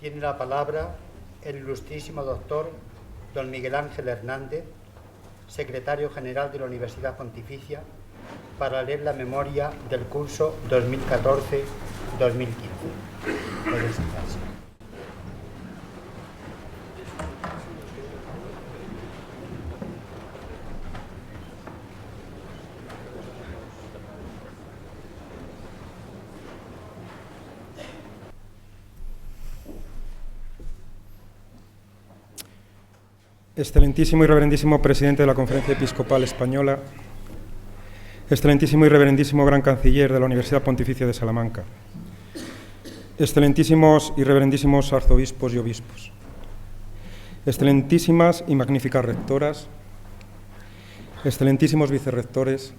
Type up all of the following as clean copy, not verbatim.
Tiene la palabra el ilustrísimo doctor don Miguel Ángel Hernández, secretario general de la Universidad Pontificia, para leer la memoria del curso 2014-2015. Puede sentarse. Excelentísimo y reverendísimo presidente de la Conferencia Episcopal Española, excelentísimo y reverendísimo gran canciller de la Universidad Pontificia de Salamanca, excelentísimos y reverendísimos arzobispos y obispos, excelentísimas y magníficas rectoras, excelentísimos vicerrectores,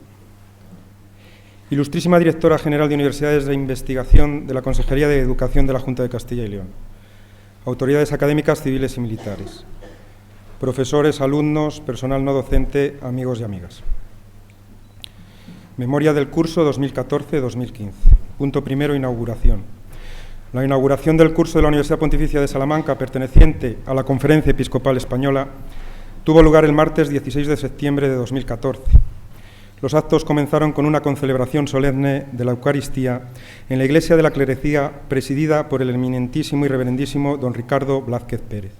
ilustrísima directora general de Universidades de Investigación de la Consejería de Educación de la Junta de Castilla y León, autoridades académicas, civiles y militares, profesores, alumnos, personal no docente, amigos y amigas. Memoria del curso 2014-2015. Punto primero, inauguración. La inauguración del curso de la Universidad Pontificia de Salamanca, perteneciente a la Conferencia Episcopal Española, tuvo lugar el martes 16 de septiembre de 2014. Los actos comenzaron con una concelebración solemne de la Eucaristía en la Iglesia de la Clerecía, presidida por el eminentísimo y reverendísimo don Ricardo Blázquez Pérez.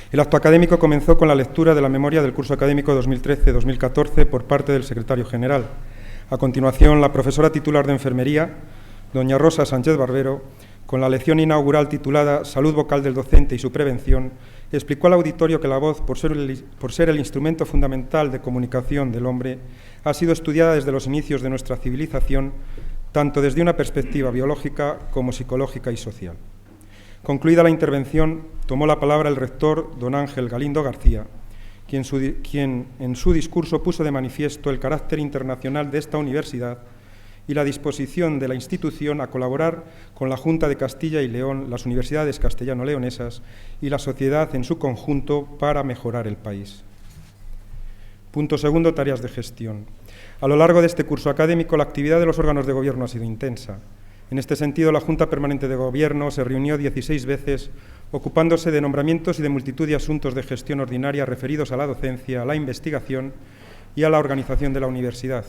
El acto académico comenzó con la lectura de la memoria del curso académico 2013-2014 por parte del secretario general. A continuación, la profesora titular de Enfermería, doña Rosa Sánchez Barbero, con la lección inaugural titulada Salud vocal del docente y su prevención, explicó al auditorio que la voz, por ser el instrumento fundamental de comunicación del hombre, ha sido estudiada desde los inicios de nuestra civilización, tanto desde una perspectiva biológica como psicológica y social. Concluida la intervención, tomó la palabra el rector, don Ángel Galindo García, quien en su discurso puso de manifiesto el carácter internacional de esta universidad y la disposición de la institución a colaborar con la Junta de Castilla y León, las universidades castellano-leonesas y la sociedad en su conjunto para mejorar el país. Punto segundo, tareas de gestión. A lo largo de este curso académico, la actividad de los órganos de gobierno ha sido intensa. En este sentido, la Junta Permanente de Gobierno se reunió 16 veces, ocupándose de nombramientos y de multitud de asuntos de gestión ordinaria referidos a la docencia, a la investigación y a la organización de la universidad.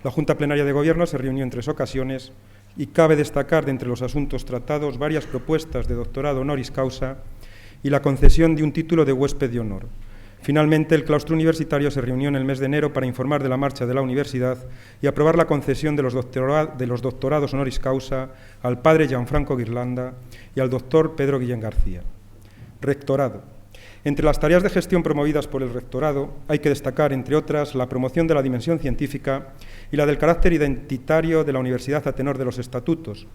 La Junta Plenaria de Gobierno se reunió en 3 ocasiones y cabe destacar de entre los asuntos tratados varias propuestas de doctorado honoris causa y la concesión de un título de huésped de honor. Finalmente, el claustro universitario se reunió en el mes de enero para informar de la marcha de la universidad y aprobar la concesión de los doctorados honoris causa al padre Gianfranco Ghirlanda y al doctor Pedro Guillén García. Rectorado. Entre las tareas de gestión promovidas por el rectorado hay que destacar, entre otras, la promoción de la dimensión científica y la del carácter identitario de la universidad a tenor de los estatutos.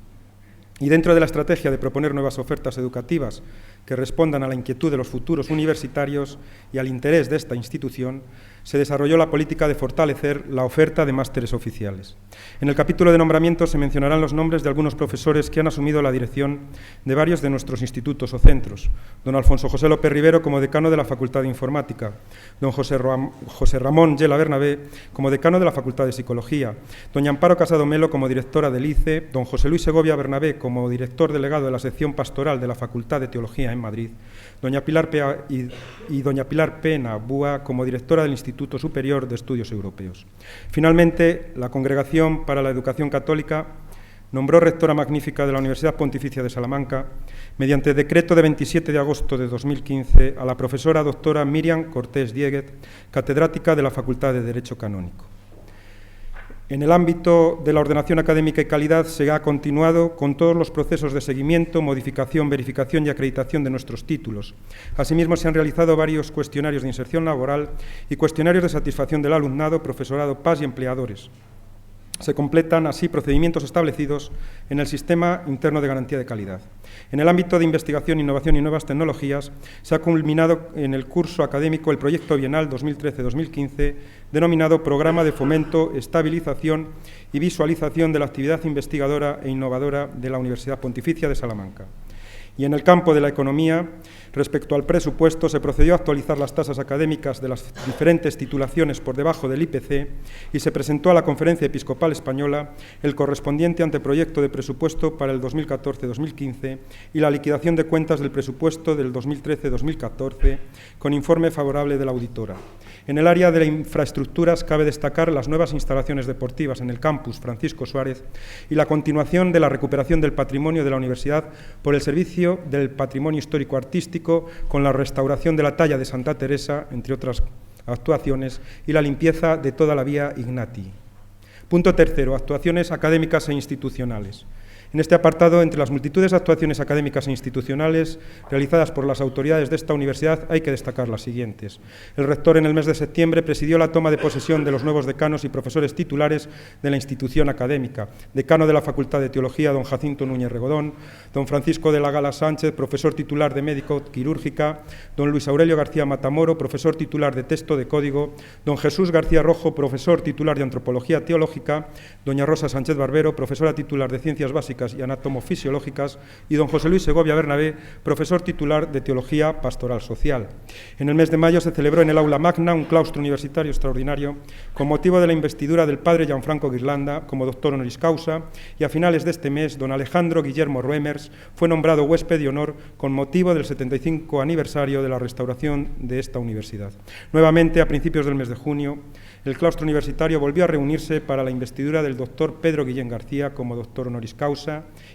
Y dentro de la estrategia de proponer nuevas ofertas educativas que respondan a la inquietud de los futuros universitarios y al interés de esta institución, se desarrolló la política de fortalecer la oferta de másteres oficiales. En el capítulo de nombramientos se mencionarán los nombres de algunos profesores que han asumido la dirección de varios de nuestros institutos o centros. Don Alfonso José López Rivero como decano de la Facultad de Informática, don José Ramón Yela Bernabé como decano de la Facultad de Psicología, doña Amparo Casado Melo como directora del ICE, don José Luis Segovia Bernabé como director delegado de la sección pastoral de la Facultad de Teología en Madrid, doña Pilar Pena Búa como directora del Instituto Superior de Estudios Europeos. Finalmente, la Congregación para la Educación Católica nombró rectora magnífica de la Universidad Pontificia de Salamanca, mediante decreto de 27 de agosto de 2015, a la profesora doctora Miriam Cortés Dieguez, catedrática de la Facultad de Derecho Canónico. En el ámbito de la ordenación académica y calidad se ha continuado con todos los procesos de seguimiento, modificación, verificación y acreditación de nuestros títulos. Asimismo, se han realizado varios cuestionarios de inserción laboral y cuestionarios de satisfacción del alumnado, profesorado, PAS y empleadores. Se completan así procedimientos establecidos en el Sistema Interno de Garantía de Calidad. En el ámbito de investigación, innovación y nuevas tecnologías, se ha culminado en el curso académico el proyecto bienal 2013-2015, denominado Programa de Fomento, Estabilización y Visualización de la Actividad Investigadora e Innovadora de la Universidad Pontificia de Salamanca. Y en el campo de la economía, respecto al presupuesto, se procedió a actualizar las tasas académicas de las diferentes titulaciones por debajo del IPC y se presentó a la Conferencia Episcopal Española el correspondiente anteproyecto de presupuesto para el 2014-2015 y la liquidación de cuentas del presupuesto del 2013-2014 con informe favorable de la auditora. En el área de las infraestructuras cabe destacar las nuevas instalaciones deportivas en el campus Francisco Suárez y la continuación de la recuperación del patrimonio de la universidad por el Servicio del Patrimonio Histórico-Artístico con la restauración de la talla de Santa Teresa, entre otras actuaciones, y la limpieza de toda la vía Ignati. Punto tercero, actuaciones académicas e institucionales. En este apartado, entre las multitudes de actuaciones académicas e institucionales realizadas por las autoridades de esta universidad, hay que destacar las siguientes. El rector, en el mes de septiembre, presidió la toma de posesión de los nuevos decanos y profesores titulares de la institución académica. Decano de la Facultad de Teología, don Jacinto Núñez Regodón, don Francisco de la Gala Sánchez, profesor titular de Médico Quirúrgica, don Luis Aurelio García Matamoro, profesor titular de Texto de Código, don Jesús García Rojo, profesor titular de Antropología Teológica, doña Rosa Sánchez Barbero, profesora titular de Ciencias Básicas y Anatomofisiológicas, y don José Luis Segovia Bernabé, profesor titular de Teología Pastoral Social. En el mes de mayo se celebró en el Aula Magna un claustro universitario extraordinario con motivo de la investidura del padre Gianfranco Ghirlanda como doctor honoris causa, y a finales de este mes don Alejandro Guillermo Ruemers fue nombrado huésped de honor con motivo del 75 aniversario de la restauración de esta universidad. Nuevamente, a principios del mes de junio, el claustro universitario volvió a reunirse para la investidura del doctor Pedro Guillén García como doctor honoris causa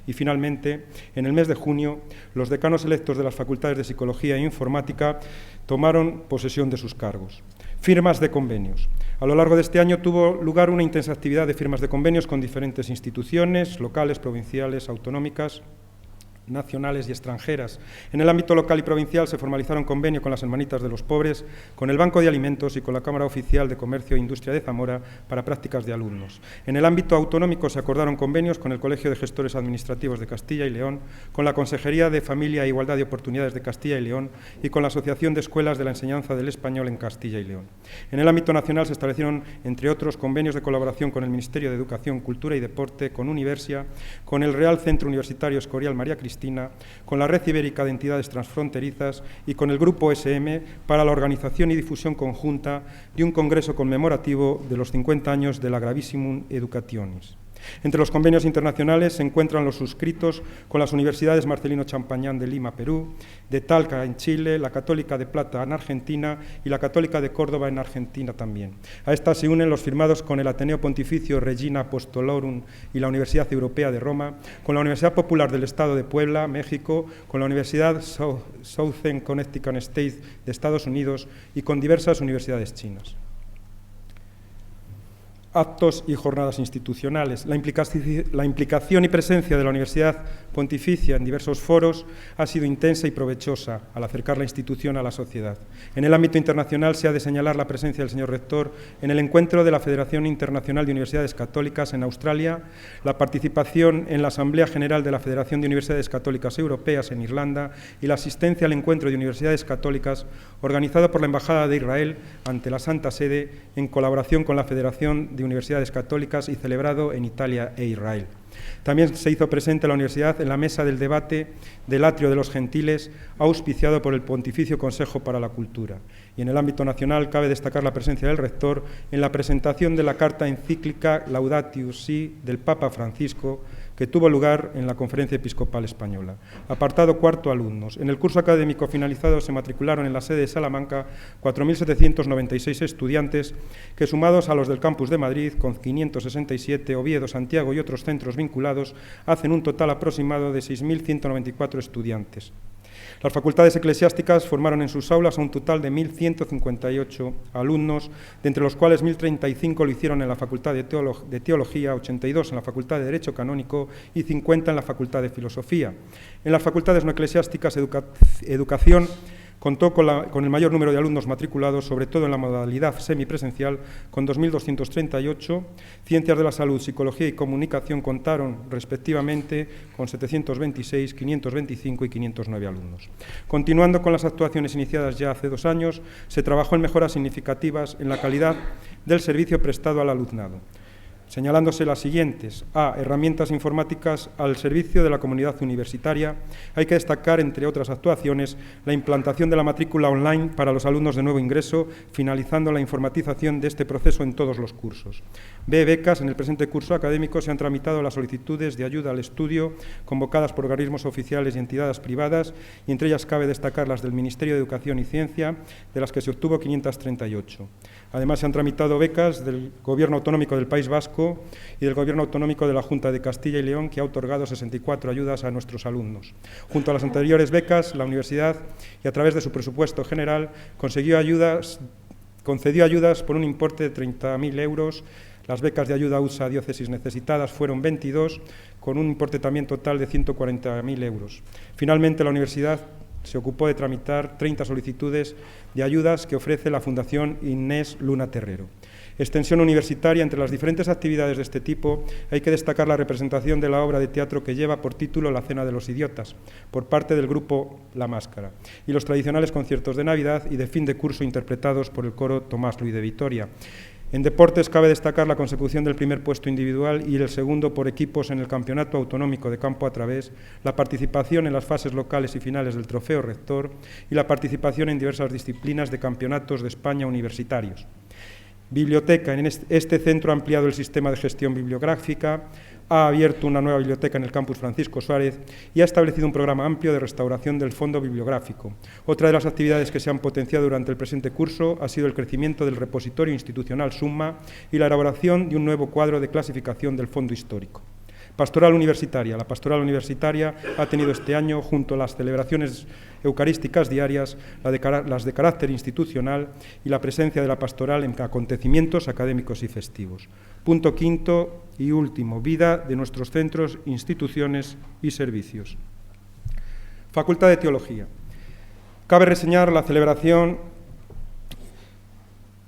y, finalmente, en el mes de junio, los decanos electos de las facultades de Psicología e Informática tomaron posesión de sus cargos. Firmas de convenios. A lo largo de este año tuvo lugar una intensa actividad de firmas de convenios con diferentes instituciones locales, provinciales, autonómicas, nacionales y extranjeras. En el ámbito local y provincial se formalizaron convenios con las Hermanitas de los Pobres, con el Banco de Alimentos y con la Cámara Oficial de Comercio e Industria de Zamora para prácticas de alumnos. En el ámbito autonómico se acordaron convenios con el Colegio de Gestores Administrativos de Castilla y León, con la Consejería de Familia e Igualdad de Oportunidades de Castilla y León y con la Asociación de Escuelas de la Enseñanza del Español en Castilla y León. En el ámbito nacional se establecieron, entre otros, convenios de colaboración con el Ministerio de Educación, Cultura y Deporte, con Universia, con el Real Centro Universitario Escorial María Cristina, con la Red Ibérica de Entidades Transfronterizas y con el Grupo SM para la organización y difusión conjunta de un congreso conmemorativo de los 50 años de la Gravissimum Educationis. Entre los convenios internacionales se encuentran los suscritos con las universidades Marcelino Champañán de Lima, Perú, de Talca en Chile, la Católica de Plata en Argentina y la Católica de Córdoba en Argentina también. A estas se unen los firmados con el Ateneo Pontificio Regina Apostolorum y la Universidad Europea de Roma, con la Universidad Popular del Estado de Puebla, México, con la Universidad Southern Connecticut State de Estados Unidos y con diversas universidades chinas. Actos y jornadas institucionales. La implicación y presencia de la Universidad Pontificia en diversos foros ha sido intensa y provechosa al acercar la institución a la sociedad. En el ámbito internacional se ha de señalar la presencia del señor rector en el encuentro de la Federación Internacional de Universidades Católicas en Australia, la participación en la Asamblea General de la Federación de Universidades Católicas Europeas en Irlanda y la asistencia al encuentro de universidades católicas organizado por la Embajada de Israel ante la Santa Sede en colaboración con la Federación de Universidades Católicas y celebrado en Italia e Israel. También se hizo presente la universidad en la mesa del debate del Atrio de los Gentiles, auspiciado por el Pontificio Consejo para la Cultura. Y en el ámbito nacional cabe destacar la presencia del rector en la presentación de la carta encíclica Laudatius Si del Papa Francisco, que tuvo lugar en la Conferencia Episcopal Española. Apartado cuarto, alumnos. En el curso académico finalizado se matricularon en la sede de Salamanca 4.796 estudiantes, que sumados a los del campus de Madrid, con 567, Oviedo, Santiago y otros centros vinculados, hacen un total aproximado de 6.194 estudiantes. Las facultades eclesiásticas formaron en sus aulas a un total de 1.158 alumnos, de entre los cuales 1.035 lo hicieron en la Facultad de Teología, 82 en la Facultad de Derecho Canónico y 50 en la Facultad de Filosofía. En las facultades no eclesiásticas, Educación contó con el mayor número de alumnos matriculados, sobre todo en la modalidad semipresencial, con 2.238. Ciencias de la Salud, Psicología y Comunicación contaron, respectivamente, con 726, 525 y 509 alumnos. Continuando con las actuaciones iniciadas ya hace 2 años, se trabajó en mejoras significativas en la calidad del servicio prestado al alumnado. señalándose las siguientes. A. Herramientas informáticas al servicio de la comunidad universitaria. Hay que destacar, entre otras actuaciones, la implantación de la matrícula online para los alumnos de nuevo ingreso, finalizando la informatización de este proceso en todos los cursos. B. Becas. En el presente curso académico se han tramitado las solicitudes de ayuda al estudio convocadas por organismos oficiales y entidades privadas, y entre ellas cabe destacar las del Ministerio de Educación y Ciencia, de las que se obtuvo 538. Además, se han tramitado becas del Gobierno Autonómico del País Vasco y del Gobierno Autonómico de la Junta de Castilla y León, que ha otorgado 64 ayudas a nuestros alumnos. Junto a las anteriores becas, la universidad, y a través de su presupuesto general, concedió ayudas por un importe de 30.000 euros. Las becas de ayuda USA a diócesis necesitadas fueron 22, con un importe también total de 140.000 euros. Finalmente, la universidad se ocupó de tramitar 30 solicitudes de ayudas que ofrece la Fundación Inés Luna Terrero. Extensión universitaria. Entre las diferentes actividades de este tipo hay que destacar la representación de la obra de teatro que lleva por título La Cena de los Idiotas, por parte del grupo La Máscara, y los tradicionales conciertos de Navidad y de fin de curso interpretados por el coro Tomás Luis de Vitoria. En deportes cabe destacar la consecución del primer puesto individual y el segundo por equipos en el Campeonato Autonómico de Campo a Través, la participación en las fases locales y finales del Trofeo Rector y la participación en diversas disciplinas de campeonatos de España universitarios. Biblioteca. En este centro ha ampliado el sistema de gestión bibliográfica, ha abierto una nueva biblioteca en el campus Francisco Suárez y ha establecido un programa amplio de restauración del fondo bibliográfico. Otra de las actividades que se han potenciado durante el presente curso ha sido el crecimiento del repositorio institucional Summa y la elaboración de un nuevo cuadro de clasificación del fondo histórico. Pastoral universitaria. La pastoral universitaria ha tenido este año, junto a las celebraciones eucarísticas diarias, las de carácter institucional y la presencia de la pastoral en acontecimientos académicos y festivos. Punto quinto y último, vida de nuestros centros, instituciones y servicios. Facultad de Teología. Cabe reseñar la celebración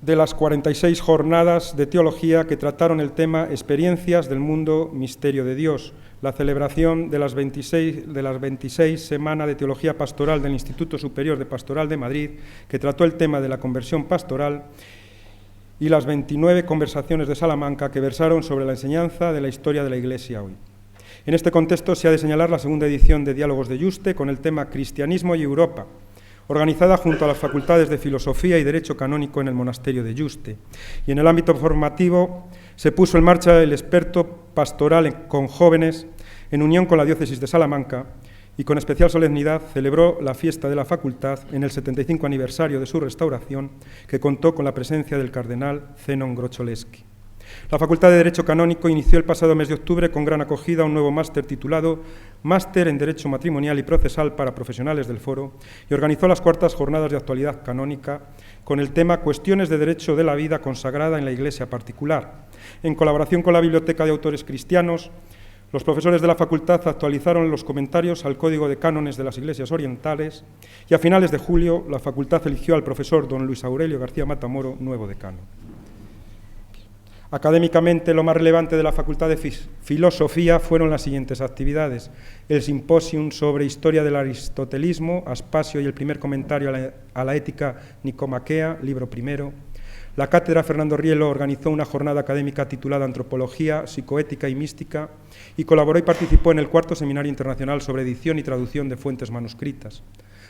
de las 46 jornadas de teología que trataron el tema Experiencias del mundo, misterio de Dios, la celebración de las 26 Semana de Teología Pastoral del Instituto Superior de Pastoral de Madrid, que trató el tema de la conversión pastoral, y las 29 conversaciones de Salamanca, que versaron sobre la enseñanza de la historia de la Iglesia hoy. En este contexto se ha de señalar la segunda edición de Diálogos de Yuste con el tema Cristianismo y Europa, organizada junto a las facultades de Filosofía y Derecho Canónico en el monasterio de Yuste. Y en el ámbito formativo se puso en marcha el experto pastoral con jóvenes en unión con la diócesis de Salamanca y con especial solemnidad celebró la fiesta de la facultad en el 75 aniversario de su restauración, que contó con la presencia del cardenal Zenon Grocholewski. La Facultad de Derecho Canónico inició el pasado mes de octubre con gran acogida un nuevo máster titulado Máster en Derecho Matrimonial y Procesal para Profesionales del Foro y organizó las cuartas jornadas de actualidad canónica con el tema Cuestiones de Derecho de la Vida consagrada en la Iglesia particular. En colaboración con la Biblioteca de Autores Cristianos, los profesores de la facultad actualizaron los comentarios al Código de Cánones de las Iglesias Orientales y a finales de julio la facultad eligió al profesor don Luis Aurelio García Matamoro nuevo decano. Académicamente, lo más relevante de la Facultad de Filosofía fueron las siguientes actividades: el simposium sobre historia del aristotelismo, Aspasio y el primer comentario a la ética nicomaquea, libro primero. La cátedra Fernando Rielo organizó una jornada académica titulada Antropología, Psicoética y Mística y colaboró y participó en el cuarto Seminario Internacional sobre Edición y Traducción de Fuentes Manuscritas.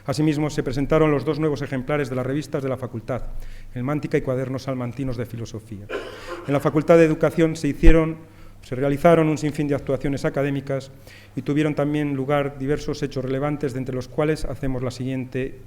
Asimismo, se presentaron los dos nuevos ejemplares de las revistas de la Facultad, el Mántica y Cuadernos Salmantinos de Filosofía. En la Facultad de Educación se realizaron un sinfín de actuaciones académicas y tuvieron también lugar diversos hechos relevantes, de entre los cuales hacemos la siguiente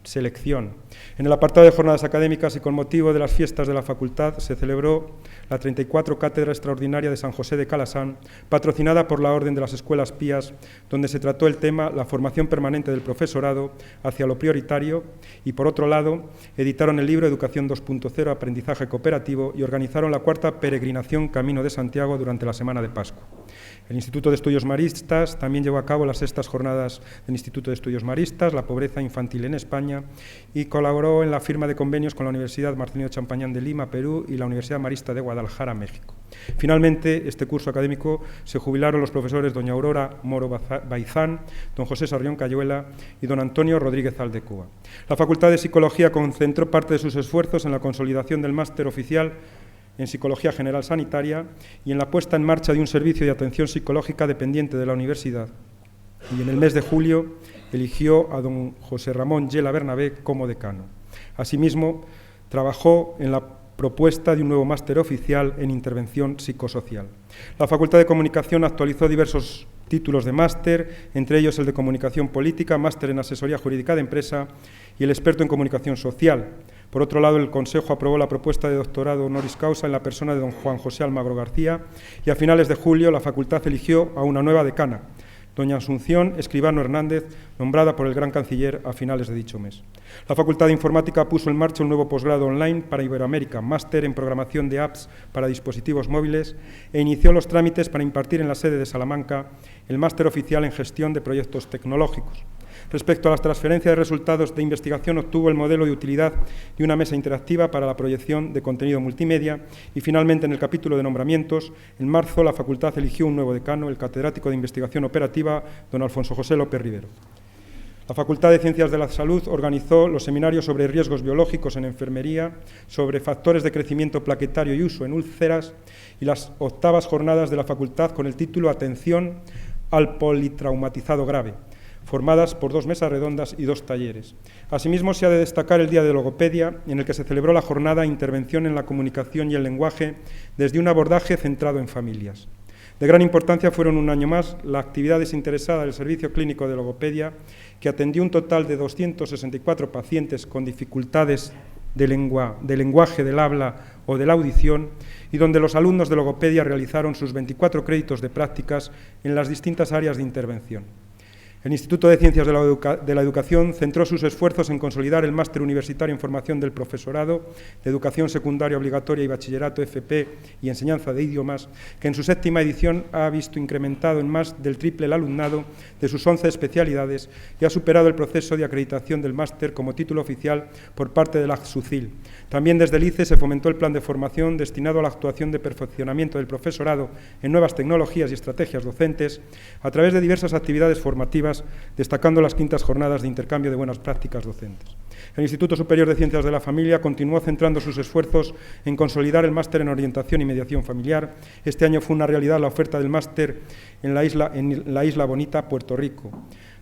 selección. En el apartado de jornadas académicas y con motivo de las fiestas de la facultad se celebró la 34 Cátedra Extraordinaria de San José de Calasán, patrocinada por la Orden de las Escuelas Pías, donde se trató el tema la formación permanente del profesorado hacia lo prioritario y, por otro lado, editaron el libro Educación 2.0, Aprendizaje Cooperativo y organizaron la cuarta peregrinación Camino de Santiago durante la Semana de Pascua. El Instituto de Estudios Maristas también llevó a cabo las sextas jornadas del Instituto de Estudios Maristas, la pobreza infantil en España, y colaboró en la firma de convenios con la Universidad Marcelino Champañán de Lima, Perú, y la Universidad Marista de Guadalajara, México. Finalmente, este curso académico se jubilaron los profesores doña Aurora Moro Baizán, don José Sarrión Cayuela y don Antonio Rodríguez Aldecoa. La Facultad de Psicología concentró parte de sus esfuerzos en la consolidación del máster oficial en Psicología General Sanitaria y en la puesta en marcha de un servicio de atención psicológica dependiente de la universidad. Y en el mes de julio eligió a don José Ramón Yela Bernabé como decano. Asimismo, trabajó en la propuesta de un nuevo máster oficial en intervención psicosocial. La Facultad de Comunicación actualizó diversos títulos de máster, entre ellos el de Comunicación Política, máster en Asesoría Jurídica de Empresa y el experto en Comunicación Social. Por otro lado, el Consejo aprobó la propuesta de doctorado honoris causa en la persona de don Juan José Almagro García y a finales de julio la Facultad eligió a una nueva decana, doña Asunción Escribano Hernández, nombrada por el Gran Canciller a finales de dicho mes. La Facultad de Informática puso en marcha un nuevo posgrado online para Iberoamérica, máster en programación de apps para dispositivos móviles, e inició los trámites para impartir en la sede de Salamanca el máster oficial en gestión de proyectos tecnológicos. Respecto a las transferencias de resultados de investigación, obtuvo el modelo de utilidad de una mesa interactiva para la proyección de contenido multimedia y, finalmente, en el capítulo de nombramientos, en marzo la Facultad eligió un nuevo decano, el catedrático de Investigación Operativa, don Alfonso José López Rivero. La Facultad de Ciencias de la Salud organizó los seminarios sobre riesgos biológicos en enfermería, sobre factores de crecimiento plaquetario y uso en úlceras y las 8ª jornadas de la Facultad con el título Atención al politraumatizado grave, formadas por 2 mesas redondas y 2 talleres. Asimismo, se ha de destacar el Día de Logopedia, en el que se celebró la jornada Intervención en la comunicación y el lenguaje desde un abordaje centrado en familias. De gran importancia fueron un año más la actividad desinteresada del Servicio Clínico de Logopedia, que atendió un total de 264 pacientes con dificultades de lenguaje del habla o de la audición, y donde los alumnos de logopedia realizaron sus 24 créditos de prácticas en las distintas áreas de intervención. El Instituto de Ciencias de la Educación centró sus esfuerzos en consolidar el máster universitario en formación del profesorado de Educación Secundaria Obligatoria y Bachillerato FP y Enseñanza de Idiomas, que en su 7ª edición ha visto incrementado en más del triple el alumnado de sus 11 especialidades y ha superado el proceso de acreditación del máster como título oficial por parte de la SUCIL. También desde el ICE se fomentó el plan de formación destinado a la actuación de perfeccionamiento del profesorado en nuevas tecnologías y estrategias docentes a través de diversas actividades formativas, destacando las 5ª jornadas de intercambio de buenas prácticas docentes. El Instituto Superior de Ciencias de la Familia continuó centrando sus esfuerzos en consolidar el máster en orientación y mediación familiar. Este año fue una realidad la oferta del máster en la Isla Bonita, Puerto Rico.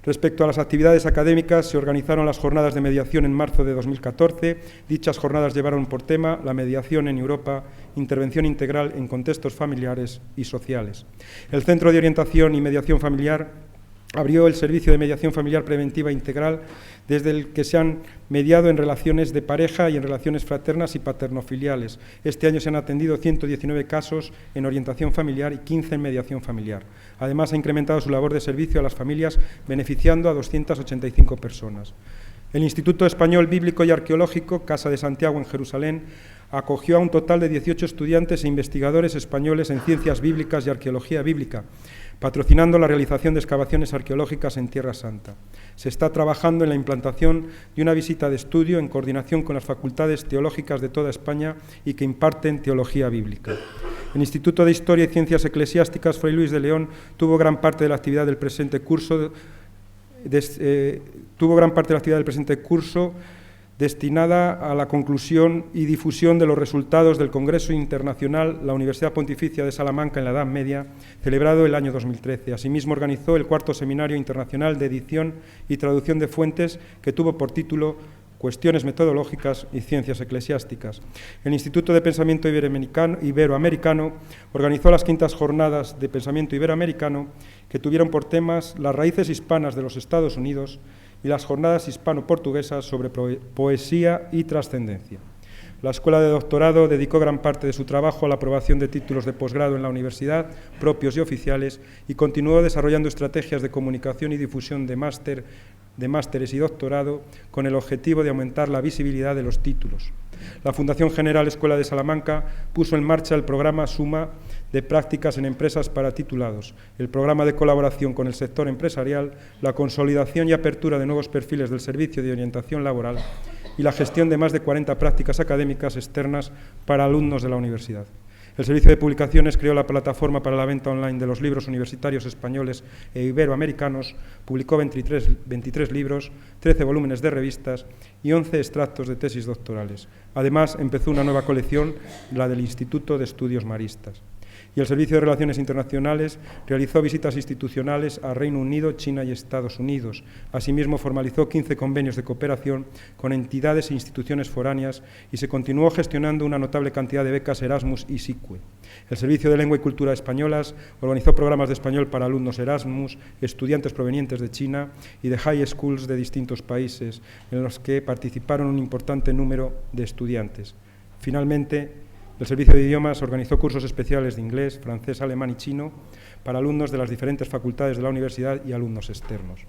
Respecto a las actividades académicas, se organizaron las jornadas de mediación en marzo de 2014. Dichas jornadas llevaron por tema la mediación en Europa, intervención integral en contextos familiares y sociales. El Centro de Orientación y Mediación Familiar abrió el servicio de mediación familiar preventiva integral, desde el que se han mediado en relaciones de pareja y en relaciones fraternas y paternofiliales. Este año se han atendido 119 casos en orientación familiar y 15 en mediación familiar. Además, ha incrementado su labor de servicio a las familias, beneficiando a 285 personas. El Instituto Español Bíblico y Arqueológico, Casa de Santiago en Jerusalén, acogió a un total de 18 estudiantes e investigadores españoles en ciencias bíblicas y arqueología bíblica, patrocinando la realización de excavaciones arqueológicas en Tierra Santa. Se está trabajando en la implantación de una visita de estudio en coordinación con las facultades teológicas de toda España y que imparten teología bíblica. El Instituto de Historia y Ciencias Eclesiásticas Fray Luis de León tuvo gran parte de la actividad del presente curso destinada a la conclusión y difusión de los resultados del Congreso Internacional La Universidad Pontificia de Salamanca en la Edad Media, celebrado el año 2013. Asimismo, organizó el 4º Seminario Internacional de Edición y Traducción de Fuentes, que tuvo por título Cuestiones metodológicas y ciencias eclesiásticas. El Instituto de Pensamiento Iberoamericano organizó las 5ª jornadas de pensamiento iberoamericano, que tuvieron por temas las raíces hispanas de los Estados Unidos y las jornadas hispano-portuguesas sobre poesía y trascendencia. La Escuela de Doctorado dedicó gran parte de su trabajo a la aprobación de títulos de posgrado en la universidad, propios y oficiales, y continuó desarrollando estrategias de comunicación y difusión de másteres y doctorado con el objetivo de aumentar la visibilidad de los títulos. La Fundación General Escuela de Salamanca puso en marcha el programa Suma de prácticas en empresas para titulados, el programa de colaboración con el sector empresarial, la consolidación y apertura de nuevos perfiles del servicio de orientación laboral y la gestión de más de 40 prácticas académicas externas para alumnos de la universidad. El Servicio de Publicaciones creó la plataforma para la venta online de los libros universitarios españoles e iberoamericanos, publicó 23 libros, 13 volúmenes de revistas y 11 extractos de tesis doctorales. Además, empezó una nueva colección, la del Instituto de Estudios Maristas. Y el Servicio de Relaciones Internacionales realizó visitas institucionales a Reino Unido, China y Estados Unidos. Asimismo, formalizó 15 convenios de cooperación con entidades e instituciones foráneas y se continuó gestionando una notable cantidad de becas Erasmus y SICUE. El Servicio de Lengua y Cultura Españolas organizó programas de español para alumnos Erasmus, estudiantes provenientes de China y de high schools de distintos países, en los que participaron un importante número de estudiantes. Finalmente, el Servicio de Idiomas organizó cursos especiales de inglés, francés, alemán y chino para alumnos de las diferentes facultades de la universidad y alumnos externos.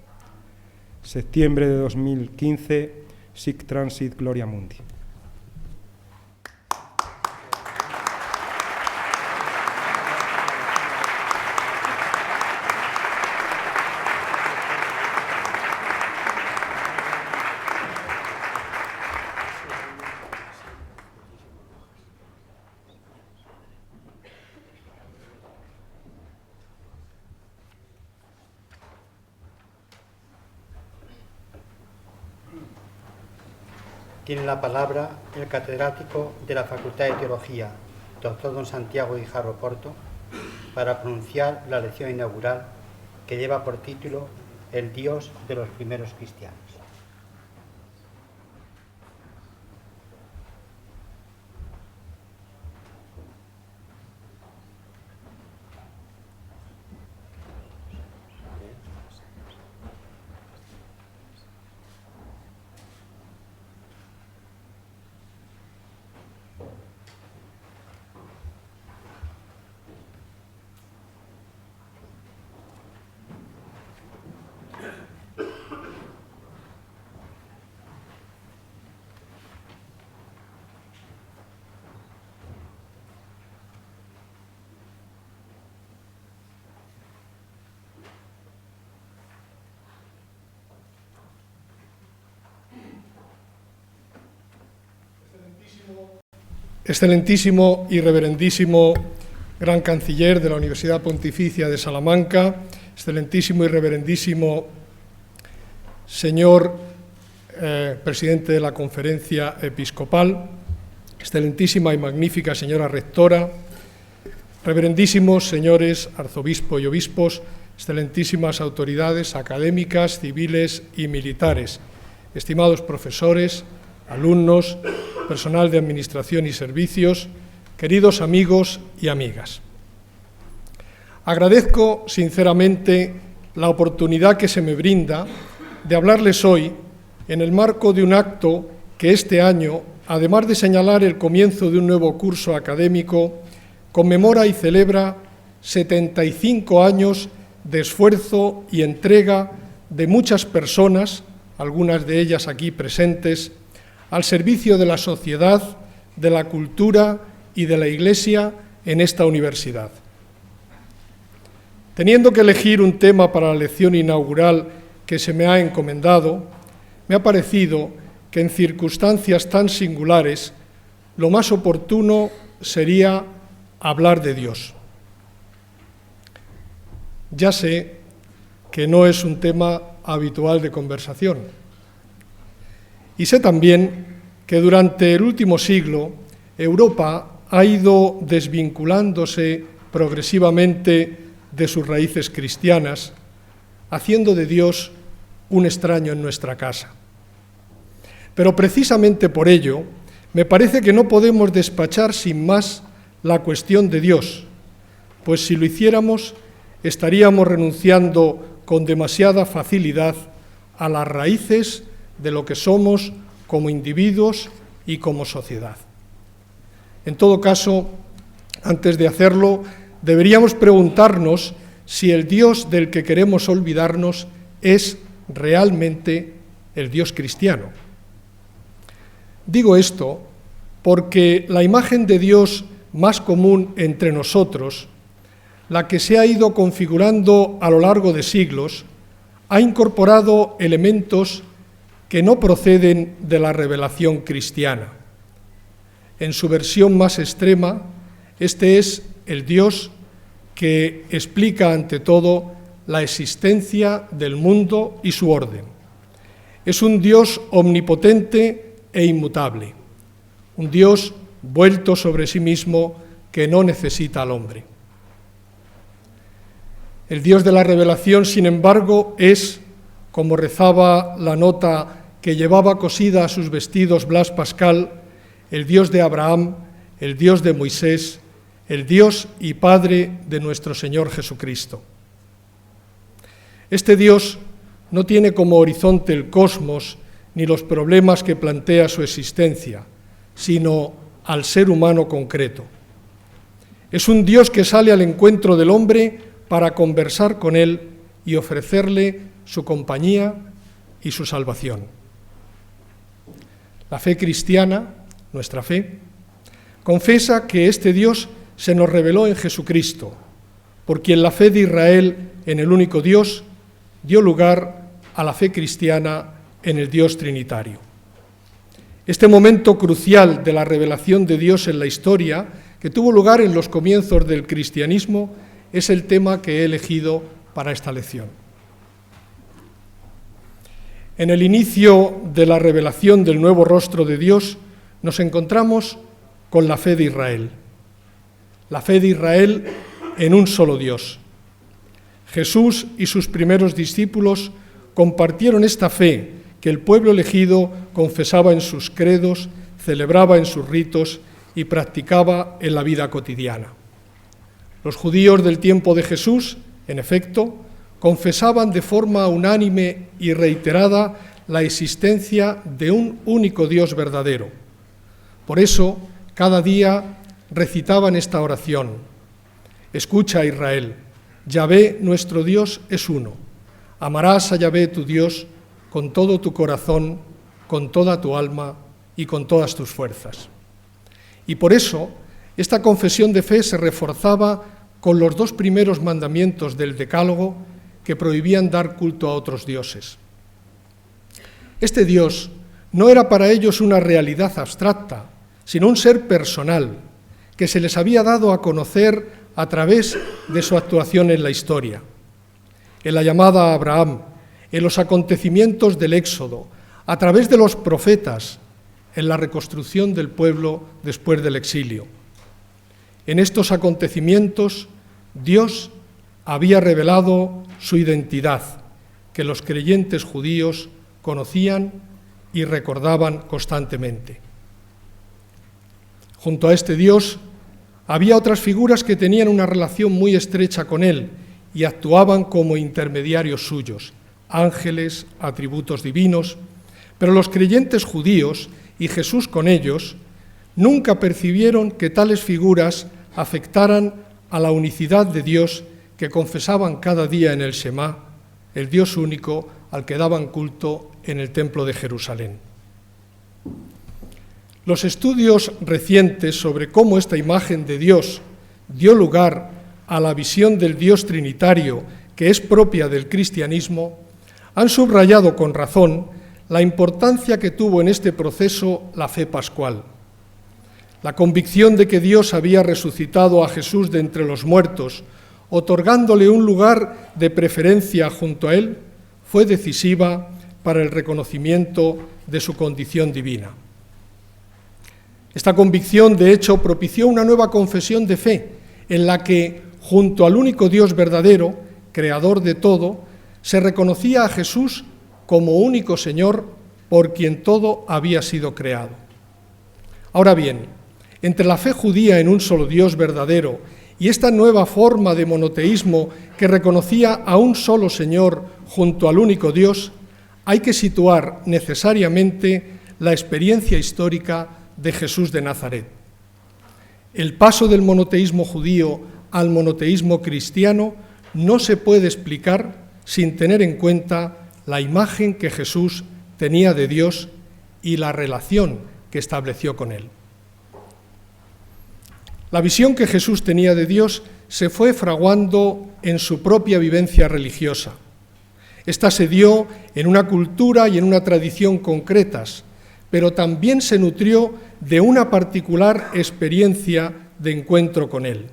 Septiembre de 2015, Sic Transit Gloria Mundi. Tiene la palabra el catedrático de la Facultad de Teología, doctor don Santiago Guijarro Porto, para pronunciar la lección inaugural que lleva por título El Dios de los primeros cristianos. Excelentísimo y reverendísimo Gran Canciller de la Universidad Pontificia de Salamanca, excelentísimo y reverendísimo señor presidente de la Conferencia Episcopal, excelentísima y magnífica señora rectora, reverendísimos señores arzobispo y obispos, excelentísimas autoridades académicas, civiles y militares, estimados profesores, alumnos, personal de administración y servicios, queridos amigos y amigas. Agradezco sinceramente la oportunidad que se me brinda de hablarles hoy en el marco de un acto que este año, además de señalar el comienzo de un nuevo curso académico, conmemora y celebra 75 años de esfuerzo y entrega de muchas personas, algunas de ellas aquí presentes, al servicio de la sociedad, de la cultura y de la Iglesia en esta universidad. Teniendo que elegir un tema para la lección inaugural que se me ha encomendado, me ha parecido que en circunstancias tan singulares lo más oportuno sería hablar de Dios. Ya sé que no es un tema habitual de conversación. Y sé también que durante el último siglo Europa ha ido desvinculándose progresivamente de sus raíces cristianas, haciendo de Dios un extraño en nuestra casa. Pero precisamente por ello, me parece que no podemos despachar sin más la cuestión de Dios, pues si lo hiciéramos, estaríamos renunciando con demasiada facilidad a las raíces de lo que somos como individuos y como sociedad. En todo caso, antes de hacerlo, deberíamos preguntarnos si el Dios del que queremos olvidarnos es realmente el Dios cristiano. Digo esto porque la imagen de Dios más común entre nosotros, la que se ha ido configurando a lo largo de siglos, ha incorporado elementos que no proceden de la revelación cristiana. En su versión más extrema, Este es el Dios que explica ante todo la existencia del mundo y su orden. Es un Dios omnipotente e inmutable, un Dios vuelto sobre sí mismo que no necesita al hombre. El Dios de la revelación, sin embargo, es, como rezaba la nota que llevaba cosida a sus vestidos Blas Pascal, el Dios de Abraham, el Dios de Moisés, el Dios y Padre de nuestro Señor Jesucristo. Este Dios no tiene como horizonte el cosmos ni los problemas que plantea su existencia, sino al ser humano concreto. Es un Dios que sale al encuentro del hombre para conversar con él y ofrecerle su compañía y su salvación. La fe cristiana, nuestra fe, confiesa que este Dios se nos reveló en Jesucristo, por quien la fe de Israel en el único Dios dio lugar a la fe cristiana en el Dios trinitario. Este momento crucial de la revelación de Dios en la historia, que tuvo lugar en los comienzos del cristianismo, es el tema que he elegido para esta lección. En el inicio de la revelación del nuevo rostro de Dios nos encontramos con la fe de Israel. La fe de Israel en un solo Dios. Jesús y sus primeros discípulos compartieron esta fe que el pueblo elegido confesaba en sus credos, celebraba en sus ritos y practicaba en la vida cotidiana. Los judíos del tiempo de Jesús, en efecto, confesaban de forma unánime y reiterada la existencia de un único Dios verdadero. Por eso, cada día recitaban esta oración: Escucha, Israel, Yahvé nuestro Dios es uno. Amarás a Yahvé tu Dios con todo tu corazón, con toda tu alma y con todas tus fuerzas. Y por eso, esta confesión de fe se reforzaba con los dos primeros mandamientos del Decálogo que prohibían dar culto a otros dioses. Este Dios no era para ellos una realidad abstracta, sino un ser personal que se les había dado a conocer a través de su actuación en la historia, en la llamada a Abraham, en los acontecimientos del Éxodo, a través de los profetas, en la reconstrucción del pueblo después del exilio. En estos acontecimientos, Dios había revelado su identidad, que los creyentes judíos conocían y recordaban constantemente. Junto a este Dios había otras figuras que tenían una relación muy estrecha con él y actuaban como intermediarios suyos, ángeles, atributos divinos, pero los creyentes judíos, y Jesús con ellos, nunca percibieron que tales figuras afectaran a la unicidad de Dios que confesaban cada día en el Shema, el Dios único al que daban culto en el Templo de Jerusalén. Los estudios recientes sobre cómo esta imagen de Dios dio lugar a la visión del Dios trinitario que es propia del cristianismo han subrayado con razón la importancia que tuvo en este proceso la fe pascual. La convicción de que Dios había resucitado a Jesús de entre los muertos, otorgándole un lugar de preferencia junto a él, fue decisiva para el reconocimiento de su condición divina. Esta convicción, de hecho, propició una nueva confesión de fe, en la que, junto al único Dios verdadero, creador de todo, se reconocía a Jesús como único Señor por quien todo había sido creado. Ahora bien, entre la fe judía en un solo Dios verdadero y esta nueva forma de monoteísmo que reconocía a un solo Señor junto al único Dios, hay que situar necesariamente la experiencia histórica de Jesús de Nazaret. El paso del monoteísmo judío al monoteísmo cristiano no se puede explicar sin tener en cuenta la imagen que Jesús tenía de Dios y la relación que estableció con él. La visión que Jesús tenía de Dios se fue fraguando en su propia vivencia religiosa. Esta se dio en una cultura y en una tradición concretas, pero también se nutrió de una particular experiencia de encuentro con Él.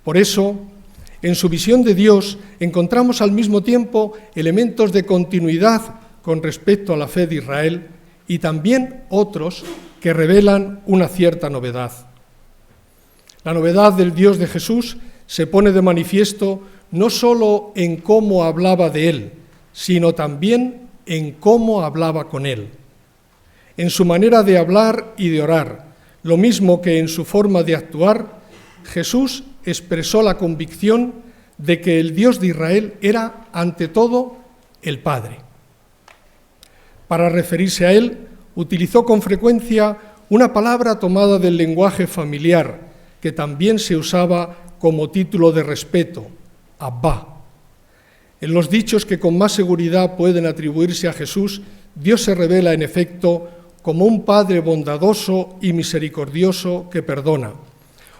Por eso, en su visión de Dios encontramos al mismo tiempo elementos de continuidad con respecto a la fe de Israel y también otros que revelan una cierta novedad. La novedad del Dios de Jesús se pone de manifiesto no solo en cómo hablaba de Él, sino también en cómo hablaba con Él, en su manera de hablar y de orar, lo mismo que en su forma de actuar. Jesús expresó la convicción de que el Dios de Israel era, ante todo, el Padre. Para referirse a Él, utilizó con frecuencia una palabra tomada del lenguaje familiar, que también se usaba como título de respeto, Abba. En los dichos que con más seguridad pueden atribuirse a Jesús, Dios se revela en efecto como un Padre bondadoso y misericordioso que perdona,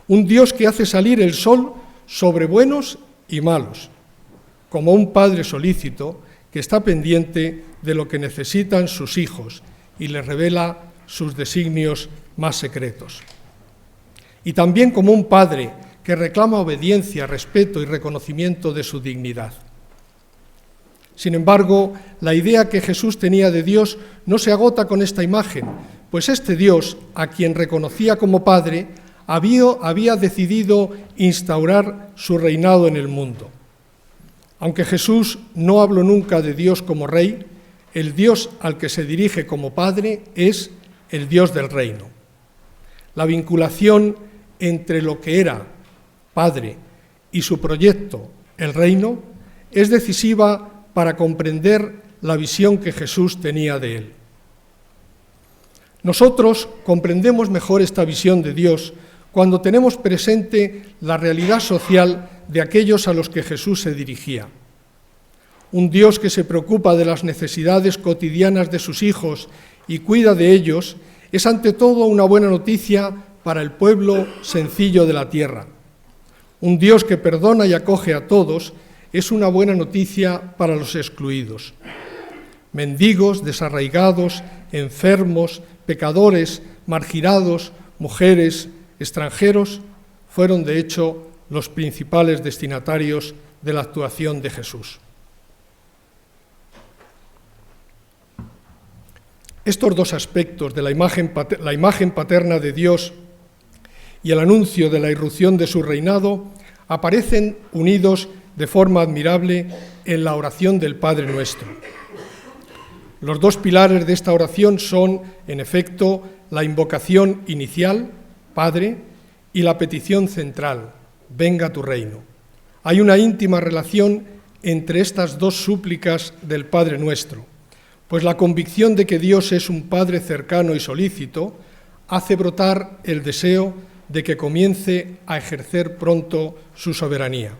un Dios que hace salir el sol sobre buenos y malos, como un Padre solícito que está pendiente de lo que necesitan sus hijos y les revela sus designios más secretos. Y también como un Padre que reclama obediencia, respeto y reconocimiento de su dignidad. Sin embargo, la idea que Jesús tenía de Dios no se agota con esta imagen, pues este Dios, a quien reconocía como Padre, había decidido instaurar su reinado en el mundo. Aunque Jesús no habló nunca de Dios como Rey, el Dios al que se dirige como Padre es el Dios del reino. La vinculación entre lo que era Padre y su proyecto, el reino, es decisiva para comprender la visión que Jesús tenía de Él. Nosotros comprendemos mejor esta visión de Dios cuando tenemos presente la realidad social de aquellos a los que Jesús se dirigía. Un Dios que se preocupa de las necesidades cotidianas de sus hijos y cuida de ellos es ante todo una buena noticia para el pueblo sencillo de la tierra. Un Dios que perdona y acoge a todos es una buena noticia para los excluidos. Mendigos, desarraigados, enfermos, pecadores, marginados, mujeres, extranjeros, fueron de hecho los principales destinatarios de la actuación de Jesús. Estos dos aspectos de la imagen paterna de Dios y el anuncio de la irrupción de su reinado aparecen unidos de forma admirable en la oración del Padre Nuestro. Los dos pilares de esta oración son, en efecto, la invocación inicial, Padre, y la petición central, venga tu reino. Hay una íntima relación entre estas dos súplicas del Padre Nuestro, pues la convicción de que Dios es un Padre cercano y solícito hace brotar el deseo de que comience a ejercer pronto su soberanía.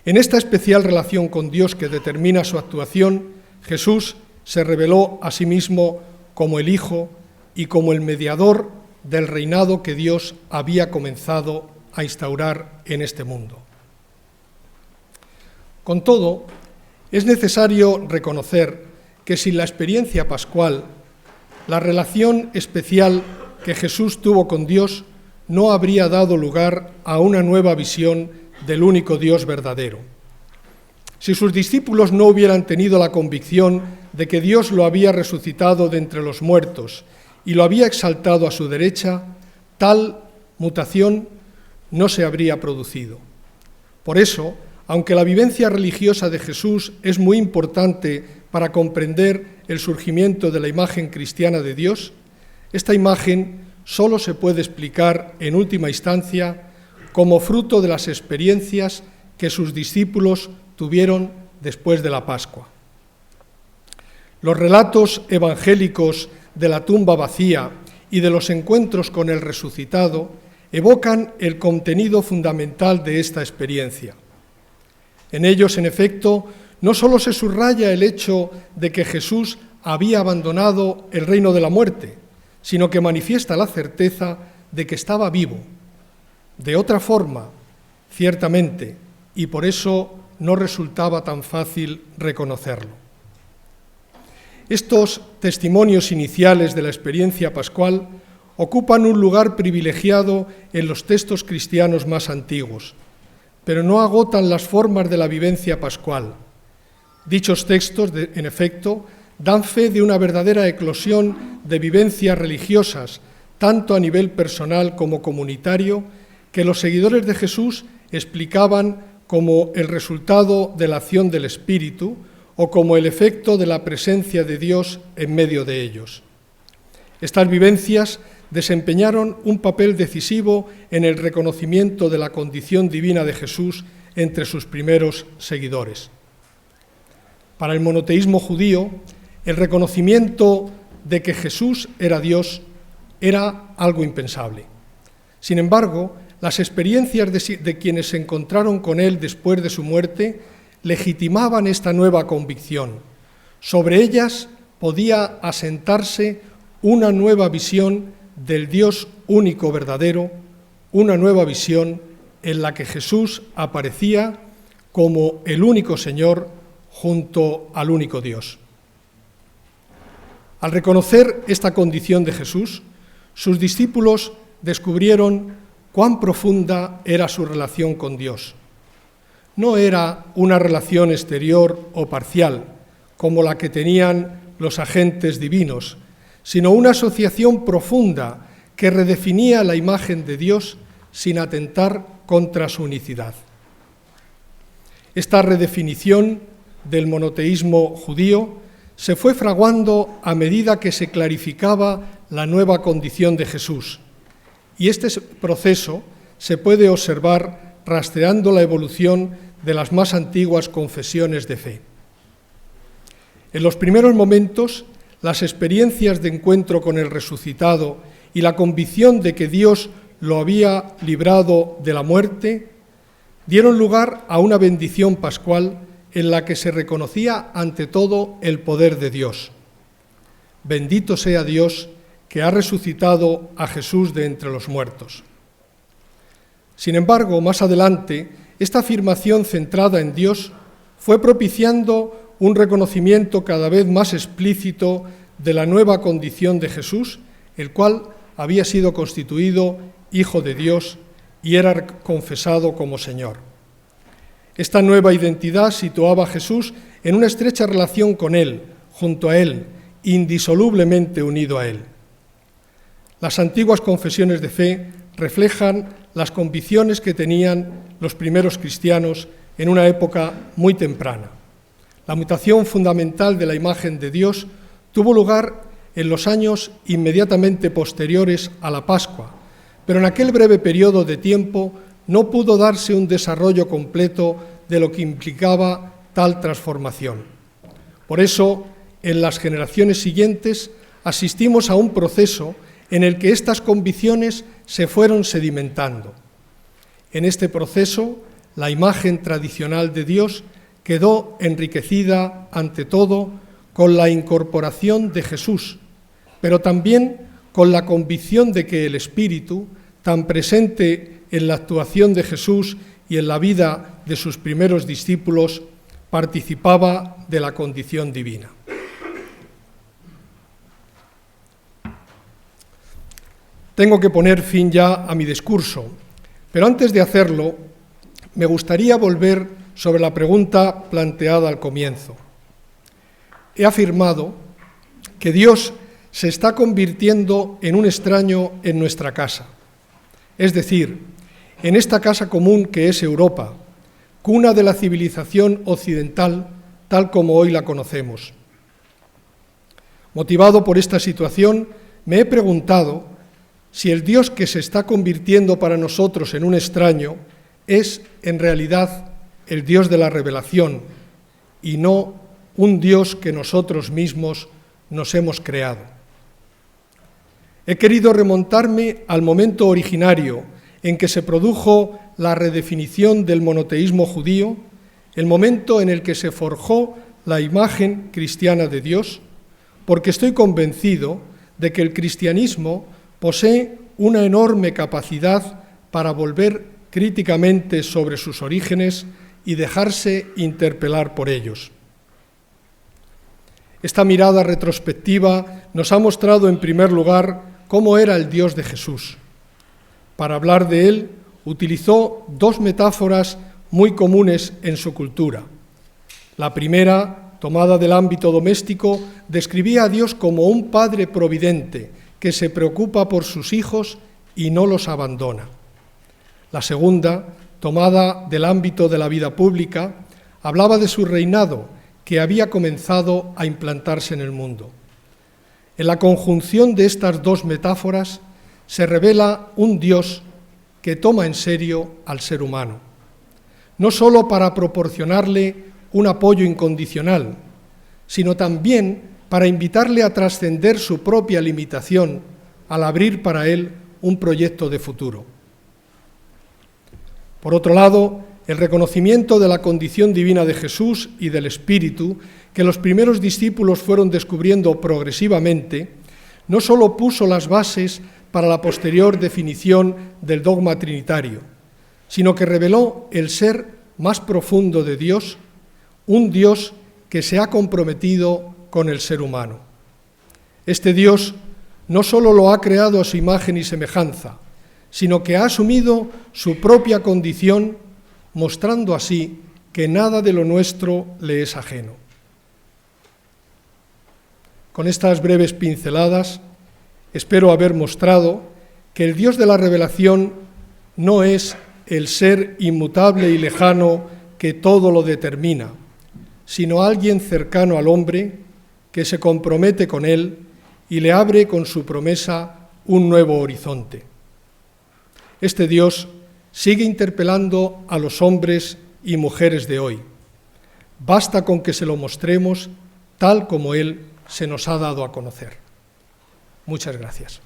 En esta especial relación con Dios que determina su actuación, Jesús se reveló a sí mismo como el Hijo y como el mediador del reinado que Dios había comenzado a instaurar en este mundo. Con todo, es necesario reconocer que sin la experiencia pascual, la relación especial que Jesús tuvo con Dios no habría dado lugar a una nueva visión del único Dios verdadero. Si sus discípulos no hubieran tenido la convicción de que Dios lo había resucitado de entre los muertos y lo había exaltado a su derecha, tal mutación no se habría producido. Por eso, aunque la vivencia religiosa de Jesús es muy importante para comprender el surgimiento de la imagen cristiana de Dios, esta imagen solo se puede explicar en última instancia como fruto de las experiencias que sus discípulos tuvieron después de la Pascua. Los relatos evangélicos de la tumba vacía y de los encuentros con el resucitado evocan el contenido fundamental de esta experiencia. En ellos, en efecto, no solo se subraya el hecho de que Jesús había abandonado el reino de la muerte, sino que manifiesta la certeza de que estaba vivo. De otra forma, ciertamente, y por eso no resultaba tan fácil reconocerlo. Estos testimonios iniciales de la experiencia pascual ocupan un lugar privilegiado en los textos cristianos más antiguos, pero no agotan las formas de la vivencia pascual. Dichos textos, en efecto, dan fe de una verdadera eclosión de vivencias religiosas, tanto a nivel personal como comunitario, que los seguidores de Jesús explicaban como el resultado de la acción del Espíritu o como el efecto de la presencia de Dios en medio de ellos. Estas vivencias desempeñaron un papel decisivo en el reconocimiento de la condición divina de Jesús entre sus primeros seguidores. Para el monoteísmo judío, el reconocimiento de que Jesús era Dios era algo impensable. Sin embargo, las experiencias de quienes se encontraron con él después de su muerte legitimaban esta nueva convicción. Sobre ellas podía asentarse una nueva visión del Dios único verdadero, una nueva visión en la que Jesús aparecía como el único Señor junto al único Dios. Al reconocer esta condición de Jesús, sus discípulos descubrieron cuán profunda era su relación con Dios. No era una relación exterior o parcial, como la que tenían los agentes divinos, sino una asociación profunda que redefinía la imagen de Dios sin atentar contra su unicidad. Esta redefinición del monoteísmo judío se fue fraguando a medida que se clarificaba la nueva condición de Jesús, y este proceso se puede observar rastreando la evolución de las más antiguas confesiones de fe. En los primeros momentos, las experiencias de encuentro con el resucitado y la convicción de que Dios lo había librado de la muerte dieron lugar a una bendición pascual en la que se reconocía ante todo el poder de Dios. Bendito sea Dios que ha resucitado a Jesús de entre los muertos. Sin embargo, más adelante, esta afirmación centrada en Dios fue propiciando un reconocimiento cada vez más explícito de la nueva condición de Jesús, el cual había sido constituido Hijo de Dios y era confesado como Señor. Esta nueva identidad situaba a Jesús en una estrecha relación con Él, junto a Él, indisolublemente unido a Él. Las antiguas confesiones de fe reflejan las convicciones que tenían los primeros cristianos en una época muy temprana. La mutación fundamental de la imagen de Dios tuvo lugar en los años inmediatamente posteriores a la Pascua, pero en aquel breve periodo de tiempo no pudo darse un desarrollo completo de lo que implicaba tal transformación. Por eso, en las generaciones siguientes, asistimos a un proceso en el que estas convicciones se fueron sedimentando. En este proceso, la imagen tradicional de Dios quedó enriquecida, ante todo, con la incorporación de Jesús, pero también con la convicción de que el Espíritu, tan presente en la actuación de Jesús y en la vida de sus primeros discípulos, participaba de la condición divina. Tengo que poner fin ya a mi discurso, pero antes de hacerlo, me gustaría volver sobre la pregunta planteada al comienzo. He afirmado que Dios se está convirtiendo en un extraño en nuestra casa, es decir, en esta casa común que es Europa, cuna de la civilización occidental tal como hoy la conocemos. Motivado por esta situación, me he preguntado si el Dios que se está convirtiendo para nosotros en un extraño es en realidad el Dios de la revelación y no un Dios que nosotros mismos nos hemos creado. He querido remontarme al momento originario en que se produjo la redefinición del monoteísmo judío, el momento en el que se forjó la imagen cristiana de Dios, porque estoy convencido de que el cristianismo posee una enorme capacidad para volver críticamente sobre sus orígenes y dejarse interpelar por ellos. Esta mirada retrospectiva nos ha mostrado, en primer lugar, cómo era el Dios de Jesús. Para hablar de él, utilizó dos metáforas muy comunes en su cultura. La primera, tomada del ámbito doméstico, describía a Dios como un padre providente que se preocupa por sus hijos y no los abandona. La segunda, tomada del ámbito de la vida pública, hablaba de su reinado, que había comenzado a implantarse en el mundo. En la conjunción de estas dos metáforas se revela un Dios que toma en serio al ser humano, no solo para proporcionarle un apoyo incondicional, sino también para invitarle a trascender su propia limitación al abrir para él un proyecto de futuro. Por otro lado, el reconocimiento de la condición divina de Jesús y del Espíritu, que los primeros discípulos fueron descubriendo progresivamente, no solo puso las bases para la posterior definición del dogma trinitario, sino que reveló el ser más profundo de Dios, un Dios que se ha comprometido con el ser humano. Este Dios no solo lo ha creado a su imagen y semejanza, sino que ha asumido su propia condición, mostrando así que nada de lo nuestro le es ajeno. Con estas breves pinceladas, espero haber mostrado que el Dios de la revelación no es el ser inmutable y lejano que todo lo determina, sino alguien cercano al hombre que se compromete con él y le abre con su promesa un nuevo horizonte. Este Dios sigue interpelando a los hombres y mujeres de hoy. Basta con que se lo mostremos tal como Él se nos ha dado a conocer. Muchas gracias.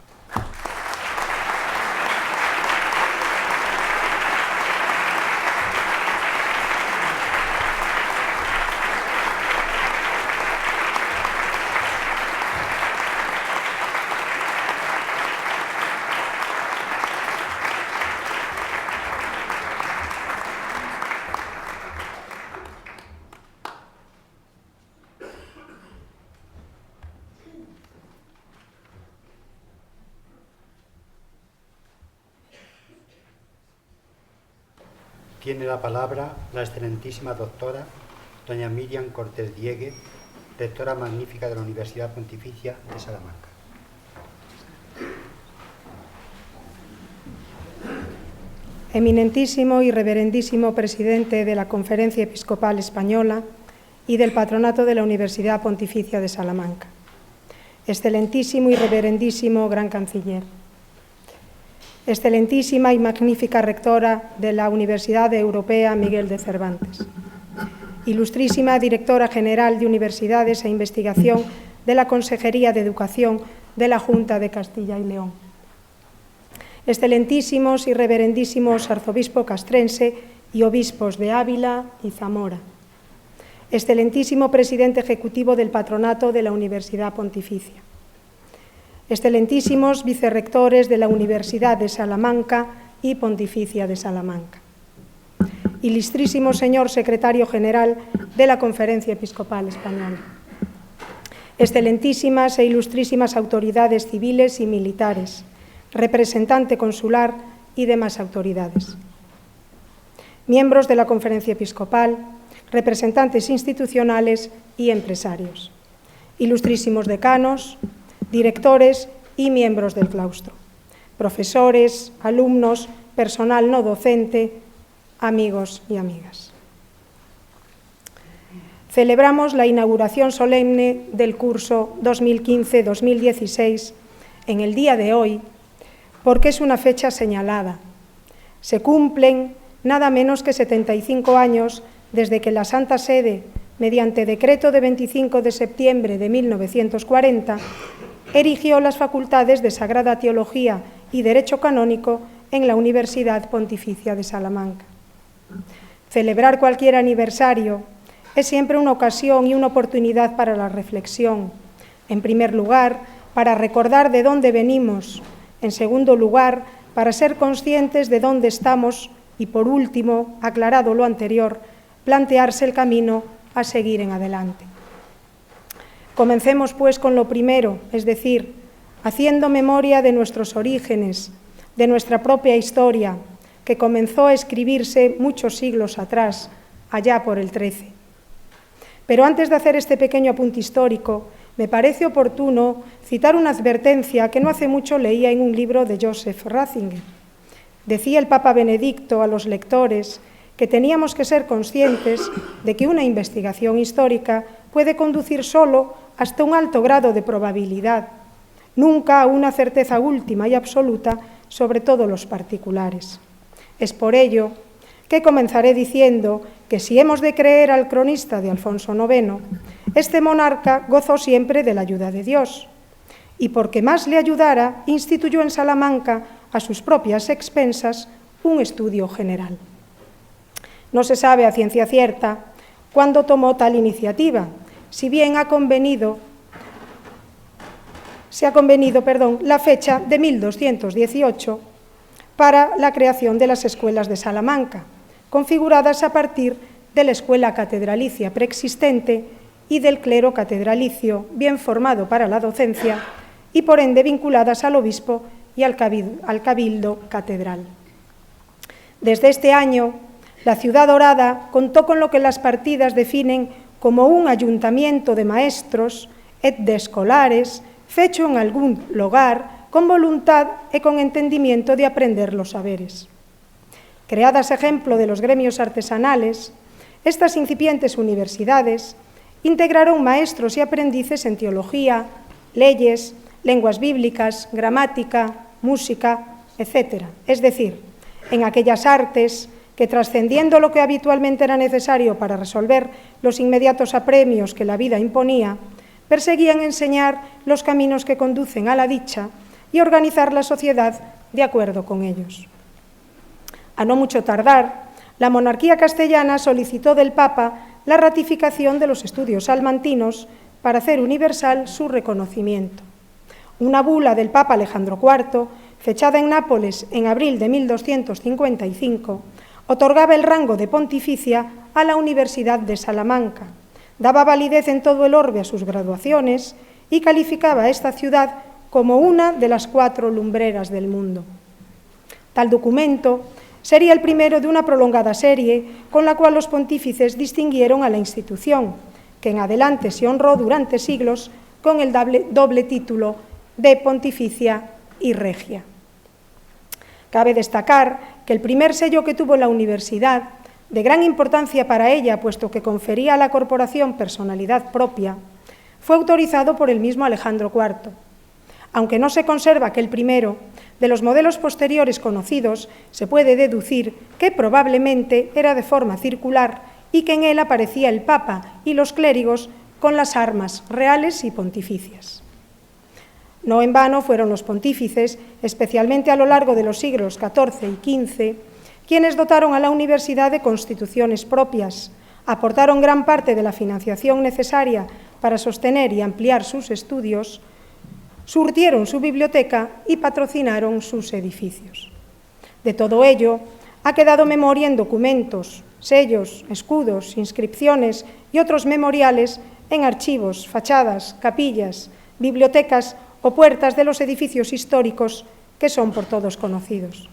Tiene la palabra la excelentísima doctora doña Miriam Cortés Diegue, rectora magnífica de la Universidad Pontificia de Salamanca. Eminentísimo y reverendísimo presidente de la Conferencia Episcopal Española y del Patronato de la Universidad Pontificia de Salamanca. Excelentísimo y reverendísimo Gran Canciller. Excelentísima y magnífica rectora de la Universidad Europea Miguel de Cervantes. Ilustrísima directora general de Universidades e Investigación de la Consejería de Educación de la Junta de Castilla y León. Excelentísimos y reverendísimos arzobispo castrense y obispos de Ávila y Zamora. Excelentísimo presidente ejecutivo del Patronato de la Universidad Pontificia. Excelentísimos vicerrectores de la Universidad de Salamanca y Pontificia de Salamanca. Ilustrísimo señor secretario general de la Conferencia Episcopal Española. Excelentísimas e ilustrísimas autoridades civiles y militares, representante consular y demás autoridades. Miembros de la Conferencia Episcopal, representantes institucionales y empresarios. Ilustrísimos decanos, directores y miembros del claustro, profesores, alumnos, personal no docente, amigos y amigas. Celebramos la inauguración solemne del curso 2015-2016 en el día de hoy porque es una fecha señalada. Se cumplen nada menos que 75 años desde que la Santa Sede, mediante decreto de 25 de septiembre de 1940, erigió las facultades de Sagrada Teología y Derecho Canónico en la Universidad Pontificia de Salamanca. Celebrar cualquier aniversario es siempre una ocasión y una oportunidad para la reflexión. En primer lugar, para recordar de dónde venimos. En segundo lugar, para ser conscientes de dónde estamos. Y por último, aclarado lo anterior, plantearse el camino a seguir en adelante. Comencemos, pues, con lo primero, es decir, haciendo memoria de nuestros orígenes, de nuestra propia historia, que comenzó a escribirse muchos siglos atrás, allá por el XIII. Pero antes de hacer este pequeño apunte histórico, me parece oportuno citar una advertencia que no hace mucho leía en un libro de Joseph Ratzinger. Decía el Papa Benedicto a los lectores que teníamos que ser conscientes de que una investigación histórica puede conducir solo hasta un alto grado de probabilidad, nunca a una certeza última y absoluta sobre todos los particulares. Es por ello que comenzaré diciendo que si hemos de creer al cronista de Alfonso IX, este monarca gozó siempre de la ayuda de Dios, y porque más le ayudara, instituyó en Salamanca, a sus propias expensas, un estudio general. No se sabe a ciencia cierta cuándo tomó tal iniciativa, si bien se ha convenido la fecha de 1218 para la creación de las escuelas de Salamanca, configuradas a partir de la escuela catedralicia preexistente y del clero catedralicio bien formado para la docencia y por ende vinculadas al obispo y al cabildo catedral. Desde este año, la ciudad dorada contó con lo que las partidas definen como un ayuntamiento de maestros et de escolares fecho en algún lugar con voluntad e con entendimiento de aprender los saberes. Creadas ejemplo de los gremios artesanales, estas incipientes universidades integraron maestros y aprendices en teología, leyes, lenguas bíblicas, gramática, música, etc. Es decir, en aquellas artes que, trascendiendo lo que habitualmente era necesario para resolver los inmediatos apremios que la vida imponía, perseguían enseñar los caminos que conducen a la dicha y organizar la sociedad de acuerdo con ellos. A no mucho tardar, la monarquía castellana solicitó del Papa la ratificación de los estudios salmantinos para hacer universal su reconocimiento. Una bula del Papa Alejandro IV, fechada en Nápoles en abril de 1255, otorgaba el rango de pontificia a la Universidad de Salamanca, daba validez en todo el orbe a sus graduaciones y calificaba a esta ciudad como una de las 4 lumbreras del mundo. Tal documento sería el primero de una prolongada serie con la cual los pontífices distinguieron a la institución, que en adelante se honró durante siglos con el doble título de Pontificia y Regia. Cabe destacar que el primer sello que tuvo la universidad, de gran importancia para ella, puesto que confería a la corporación personalidad propia, fue autorizado por el mismo Alejandro IV. Aunque no se conserva aquel primero, de los modelos posteriores conocidos se puede deducir que probablemente era de forma circular y que en él aparecía el Papa y los clérigos con las armas reales y pontificias. No en vano fueron los pontífices, especialmente a lo largo de los siglos XIV y XV, quienes dotaron a la universidad de constituciones propias, aportaron gran parte de la financiación necesaria para sostener y ampliar sus estudios, surtieron su biblioteca y patrocinaron sus edificios. De todo ello ha quedado memoria en documentos, sellos, escudos, inscripciones y otros memoriales en archivos, fachadas, capillas, bibliotecas o puertas de los edificios históricos que son por todos conocidos.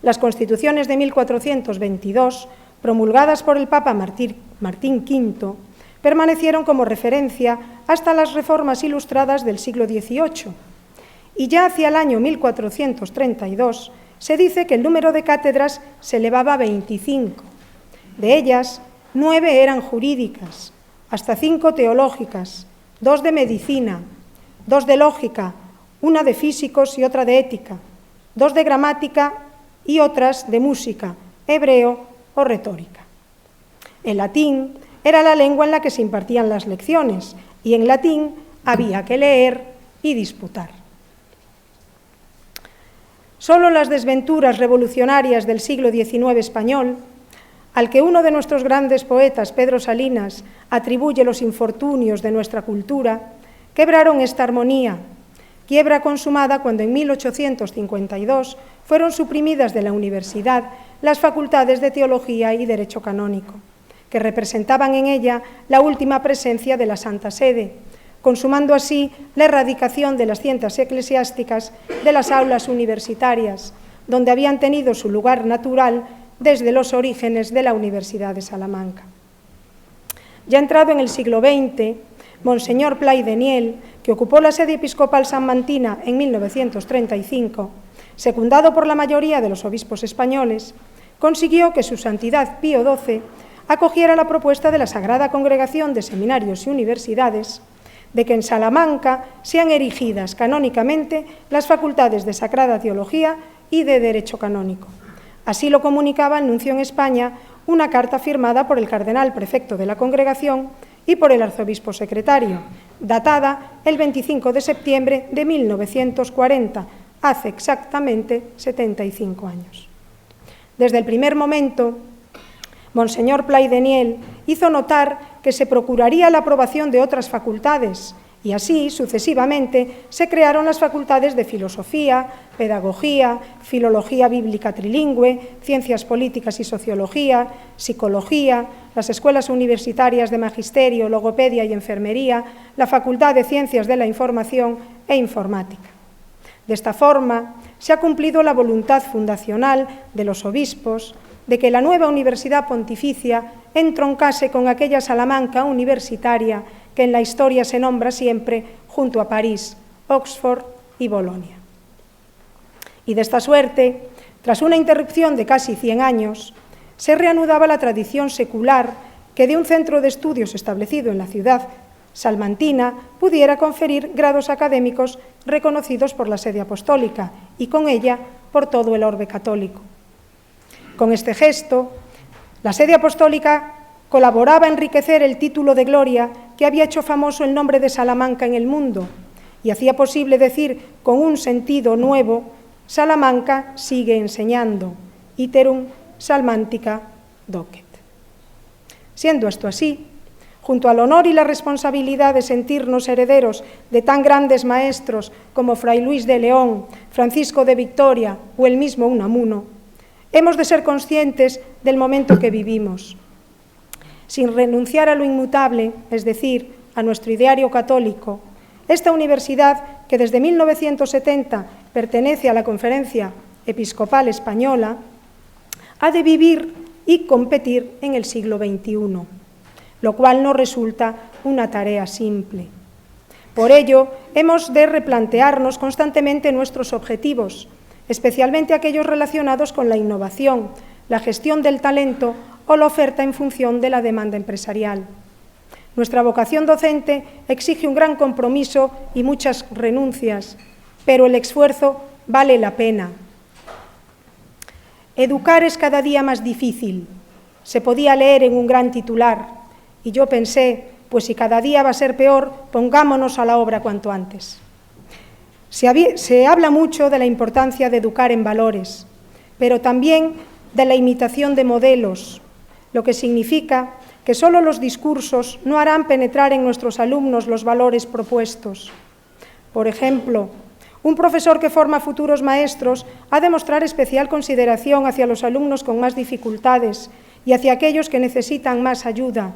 Las constituciones de 1422, promulgadas por el Papa Martín V, permanecieron como referencia hasta las reformas ilustradas del siglo XVIII, y ya hacia el año 1432 se dice que el número de cátedras se elevaba a 25. De ellas, 9 eran jurídicas, hasta 5 teológicas, 2 de medicina, 2 de lógica, una de físicos y otra de ética, 2 de gramática y otras de música, hebreo o retórica. El latín era la lengua en la que se impartían las lecciones y en latín había que leer y disputar. Solo las desventuras revolucionarias del siglo XIX español, al que uno de nuestros grandes poetas, Pedro Salinas, atribuye los infortunios de nuestra cultura, quebraron esta armonía, quiebra consumada cuando en 1852 fueron suprimidas de la universidad las facultades de Teología y Derecho Canónico, que representaban en ella la última presencia de la Santa Sede, consumando así la erradicación de las ciencias eclesiásticas de las aulas universitarias, donde habían tenido su lugar natural desde los orígenes de la Universidad de Salamanca. Ya entrado en el siglo XX, Monseñor Pla i Deniel, que ocupó la sede episcopal salmantina en 1935, secundado por la mayoría de los obispos españoles, consiguió que su Santidad Pío XII acogiera la propuesta de la Sagrada Congregación de Seminarios y Universidades de que en Salamanca sean erigidas canónicamente las facultades de Sagrada Teología y de Derecho Canónico. Así lo comunicaba el nuncio en España una carta firmada por el cardenal prefecto de la Congregación y por el arzobispo secretario, datada el 25 de septiembre de 1940, hace exactamente 75 años. Desde el primer momento, Monseñor Pla i Deniel hizo notar que se procuraría la aprobación de otras facultades y así, sucesivamente, se crearon las facultades de Filosofía, Pedagogía, Filología Bíblica Trilingüe, Ciencias Políticas y Sociología, Psicología, las escuelas universitarias de Magisterio, Logopedia y Enfermería, la Facultad de Ciencias de la Información e Informática. De esta forma, se ha cumplido la voluntad fundacional de los obispos de que la nueva Universidad Pontificia entroncase con aquella Salamanca universitaria que en la historia se nombra siempre junto a París, Oxford y Bolonia. Y de esta suerte, tras una interrupción de casi 100 años, se reanudaba la tradición secular que de un centro de estudios establecido en la ciudad salmantina pudiera conferir grados académicos reconocidos por la sede apostólica y con ella por todo el orbe católico. Con este gesto, la sede apostólica colaboraba a enriquecer el título de gloria que había hecho famoso el nombre de Salamanca en el mundo y hacía posible decir con un sentido nuevo: Salamanca sigue enseñando, iterum salmantica docet. Siendo esto así, junto al honor y la responsabilidad de sentirnos herederos de tan grandes maestros como Fray Luis de León, Francisco de Victoria o el mismo Unamuno, hemos de ser conscientes del momento que vivimos. Sin renunciar a lo inmutable, es decir, a nuestro ideario católico, esta universidad, que desde 1970 pertenece a la Conferencia Episcopal Española, ha de vivir y competir en el siglo XXI, lo cual no resulta una tarea simple. Por ello, hemos de replantearnos constantemente nuestros objetivos, especialmente aquellos relacionados con la innovación, la gestión del talento o la oferta en función de la demanda empresarial. Nuestra vocación docente exige un gran compromiso y muchas renuncias, pero el esfuerzo vale la pena. Educar es cada día más difícil, se podía leer en un gran titular, y yo pensé, pues si cada día va a ser peor, pongámonos a la obra cuanto antes. Se habla mucho de la importancia de educar en valores, pero también de la imitación de modelos, lo que significa que solo los discursos no harán penetrar en nuestros alumnos los valores propuestos. Por ejemplo, un profesor que forma futuros maestros ha de mostrar especial consideración hacia los alumnos con más dificultades y hacia aquellos que necesitan más ayuda,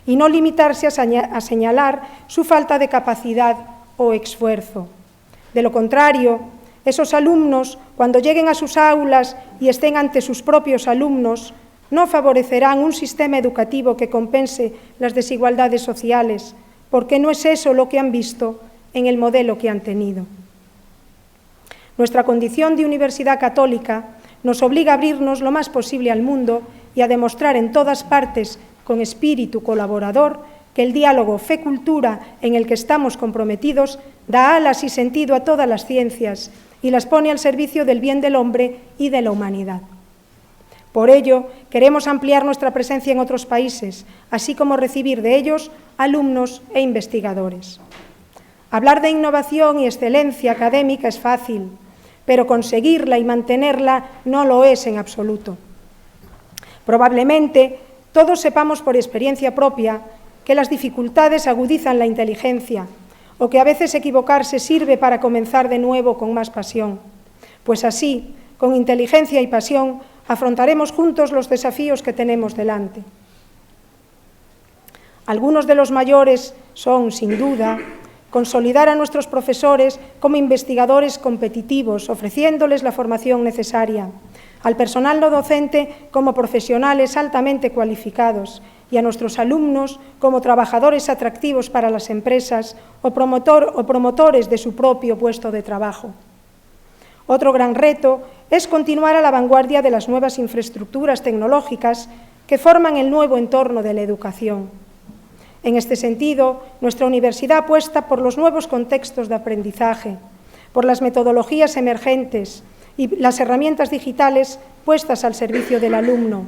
y no limitarse a señalar su falta de capacidad o esfuerzo. De lo contrario, esos alumnos, cuando lleguen a sus aulas y estén ante sus propios alumnos, no favorecerán un sistema educativo que compense las desigualdades sociales, porque no es eso lo que han visto en el modelo que han tenido. Nuestra condición de universidad católica nos obliga a abrirnos lo más posible al mundo y a demostrar en todas partes, con espíritu colaborador, que el diálogo fe-cultura en el que estamos comprometidos da alas y sentido a todas las ciencias y las pone al servicio del bien del hombre y de la humanidad. Por ello, queremos ampliar nuestra presencia en otros países, así como recibir de ellos alumnos e investigadores. Hablar de innovación y excelencia académica es fácil, pero conseguirla y mantenerla no lo es en absoluto. Probablemente todos sepamos por experiencia propia que las dificultades agudizan la inteligencia o que a veces equivocarse sirve para comenzar de nuevo con más pasión. Pues así, con inteligencia y pasión, afrontaremos juntos los desafíos que tenemos delante. Algunos de los mayores son, sin duda, consolidar a nuestros profesores como investigadores competitivos, ofreciéndoles la formación necesaria, al personal no docente como profesionales altamente cualificados y a nuestros alumnos como trabajadores atractivos para las empresas o promotores de su propio puesto de trabajo. Otro gran reto es continuar a la vanguardia de las nuevas infraestructuras tecnológicas que forman el nuevo entorno de la educación. En este sentido, nuestra universidad apuesta por los nuevos contextos de aprendizaje, por las metodologías emergentes y las herramientas digitales puestas al servicio del alumno,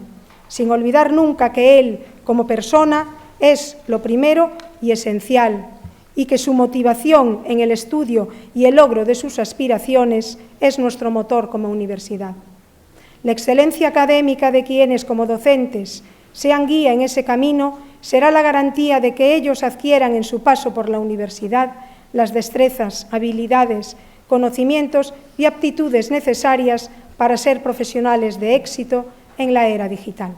sin olvidar nunca que él, como persona, es lo primero y esencial, y que su motivación en el estudio y el logro de sus aspiraciones es nuestro motor como universidad. La excelencia académica de quienes, como docentes, sean guía en ese camino será la garantía de que ellos adquieran en su paso por la universidad las destrezas, habilidades, conocimientos y aptitudes necesarias para ser profesionales de éxito en la era digital.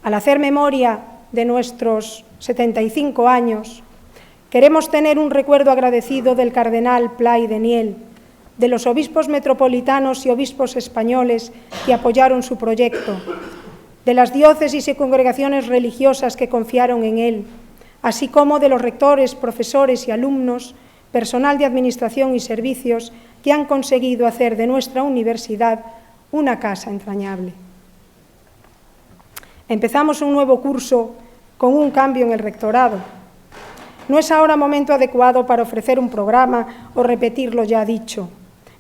Al hacer memoria de nuestros 75 años, queremos tener un recuerdo agradecido del cardenal Pla y Deniel, de los obispos metropolitanos y obispos españoles que apoyaron su proyecto, de las diócesis y congregaciones religiosas que confiaron en él, así como de los rectores, profesores y alumnos, personal de administración y servicios que han conseguido hacer de nuestra universidad una casa entrañable. Empezamos un nuevo curso con un cambio en el rectorado. No es ahora momento adecuado para ofrecer un programa o repetir lo ya dicho,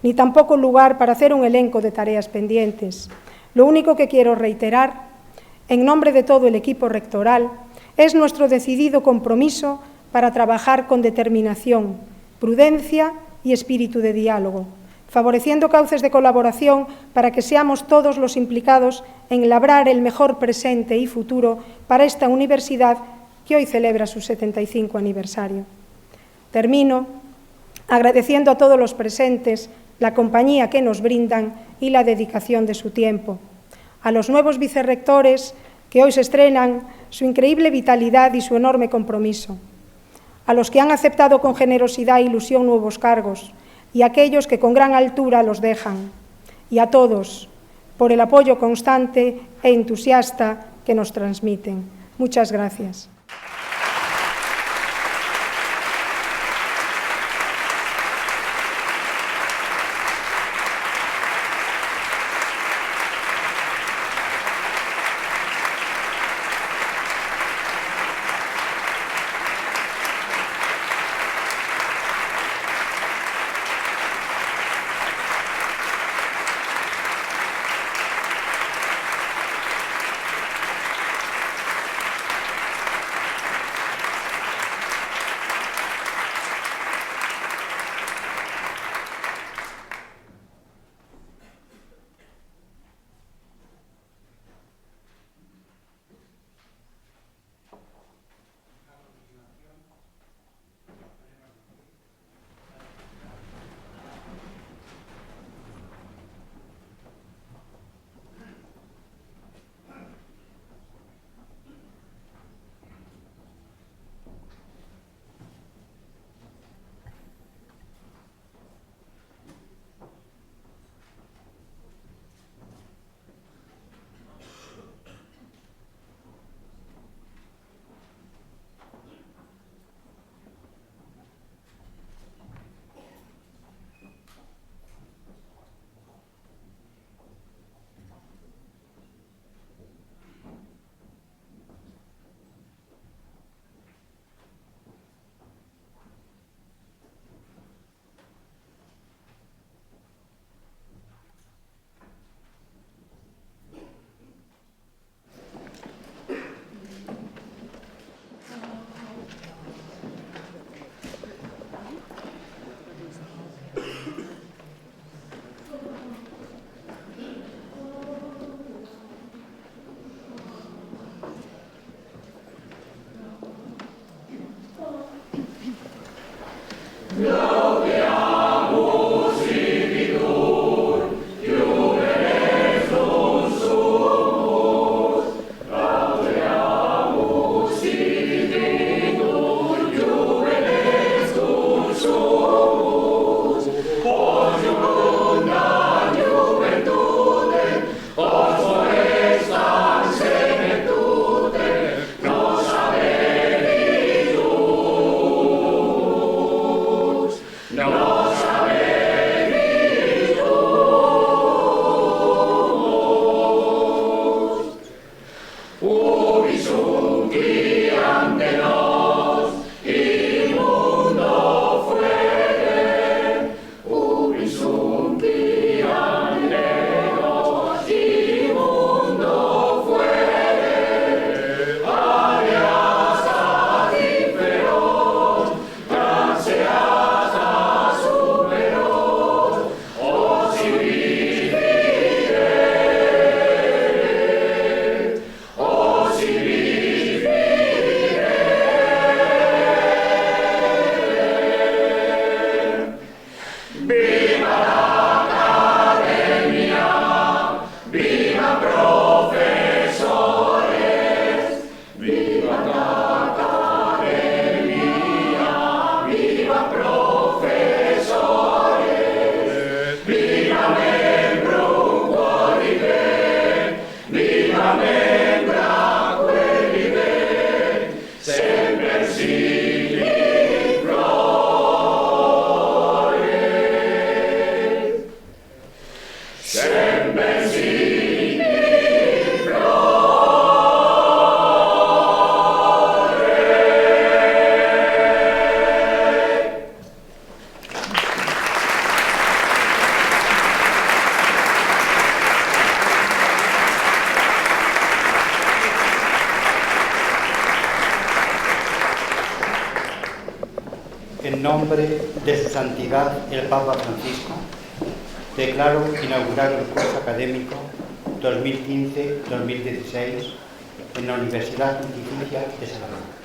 ni tampoco lugar para hacer un elenco de tareas pendientes. Lo único que quiero reiterar, en nombre de todo el equipo rectoral, es nuestro decidido compromiso para trabajar con determinación, prudencia y espíritu de diálogo, favoreciendo cauces de colaboración para que seamos todos los implicados en labrar el mejor presente y futuro para esta universidad que hoy celebra su 75 aniversario. Termino agradeciendo a todos los presentes la compañía que nos brindan y la dedicación de su tiempo. A los nuevos vicerrectores que hoy se estrenan su increíble vitalidad y su enorme compromiso. A los que han aceptado con generosidad e ilusión nuevos cargos y a aquellos que con gran altura los dejan. Y a todos por el apoyo constante e entusiasta que nos transmiten. Muchas gracias. nombre de Su Santidad el Papa Francisco, declaro inaugurado el curso académico 2015-2016 en la Universidad Pontificia de Salamanca.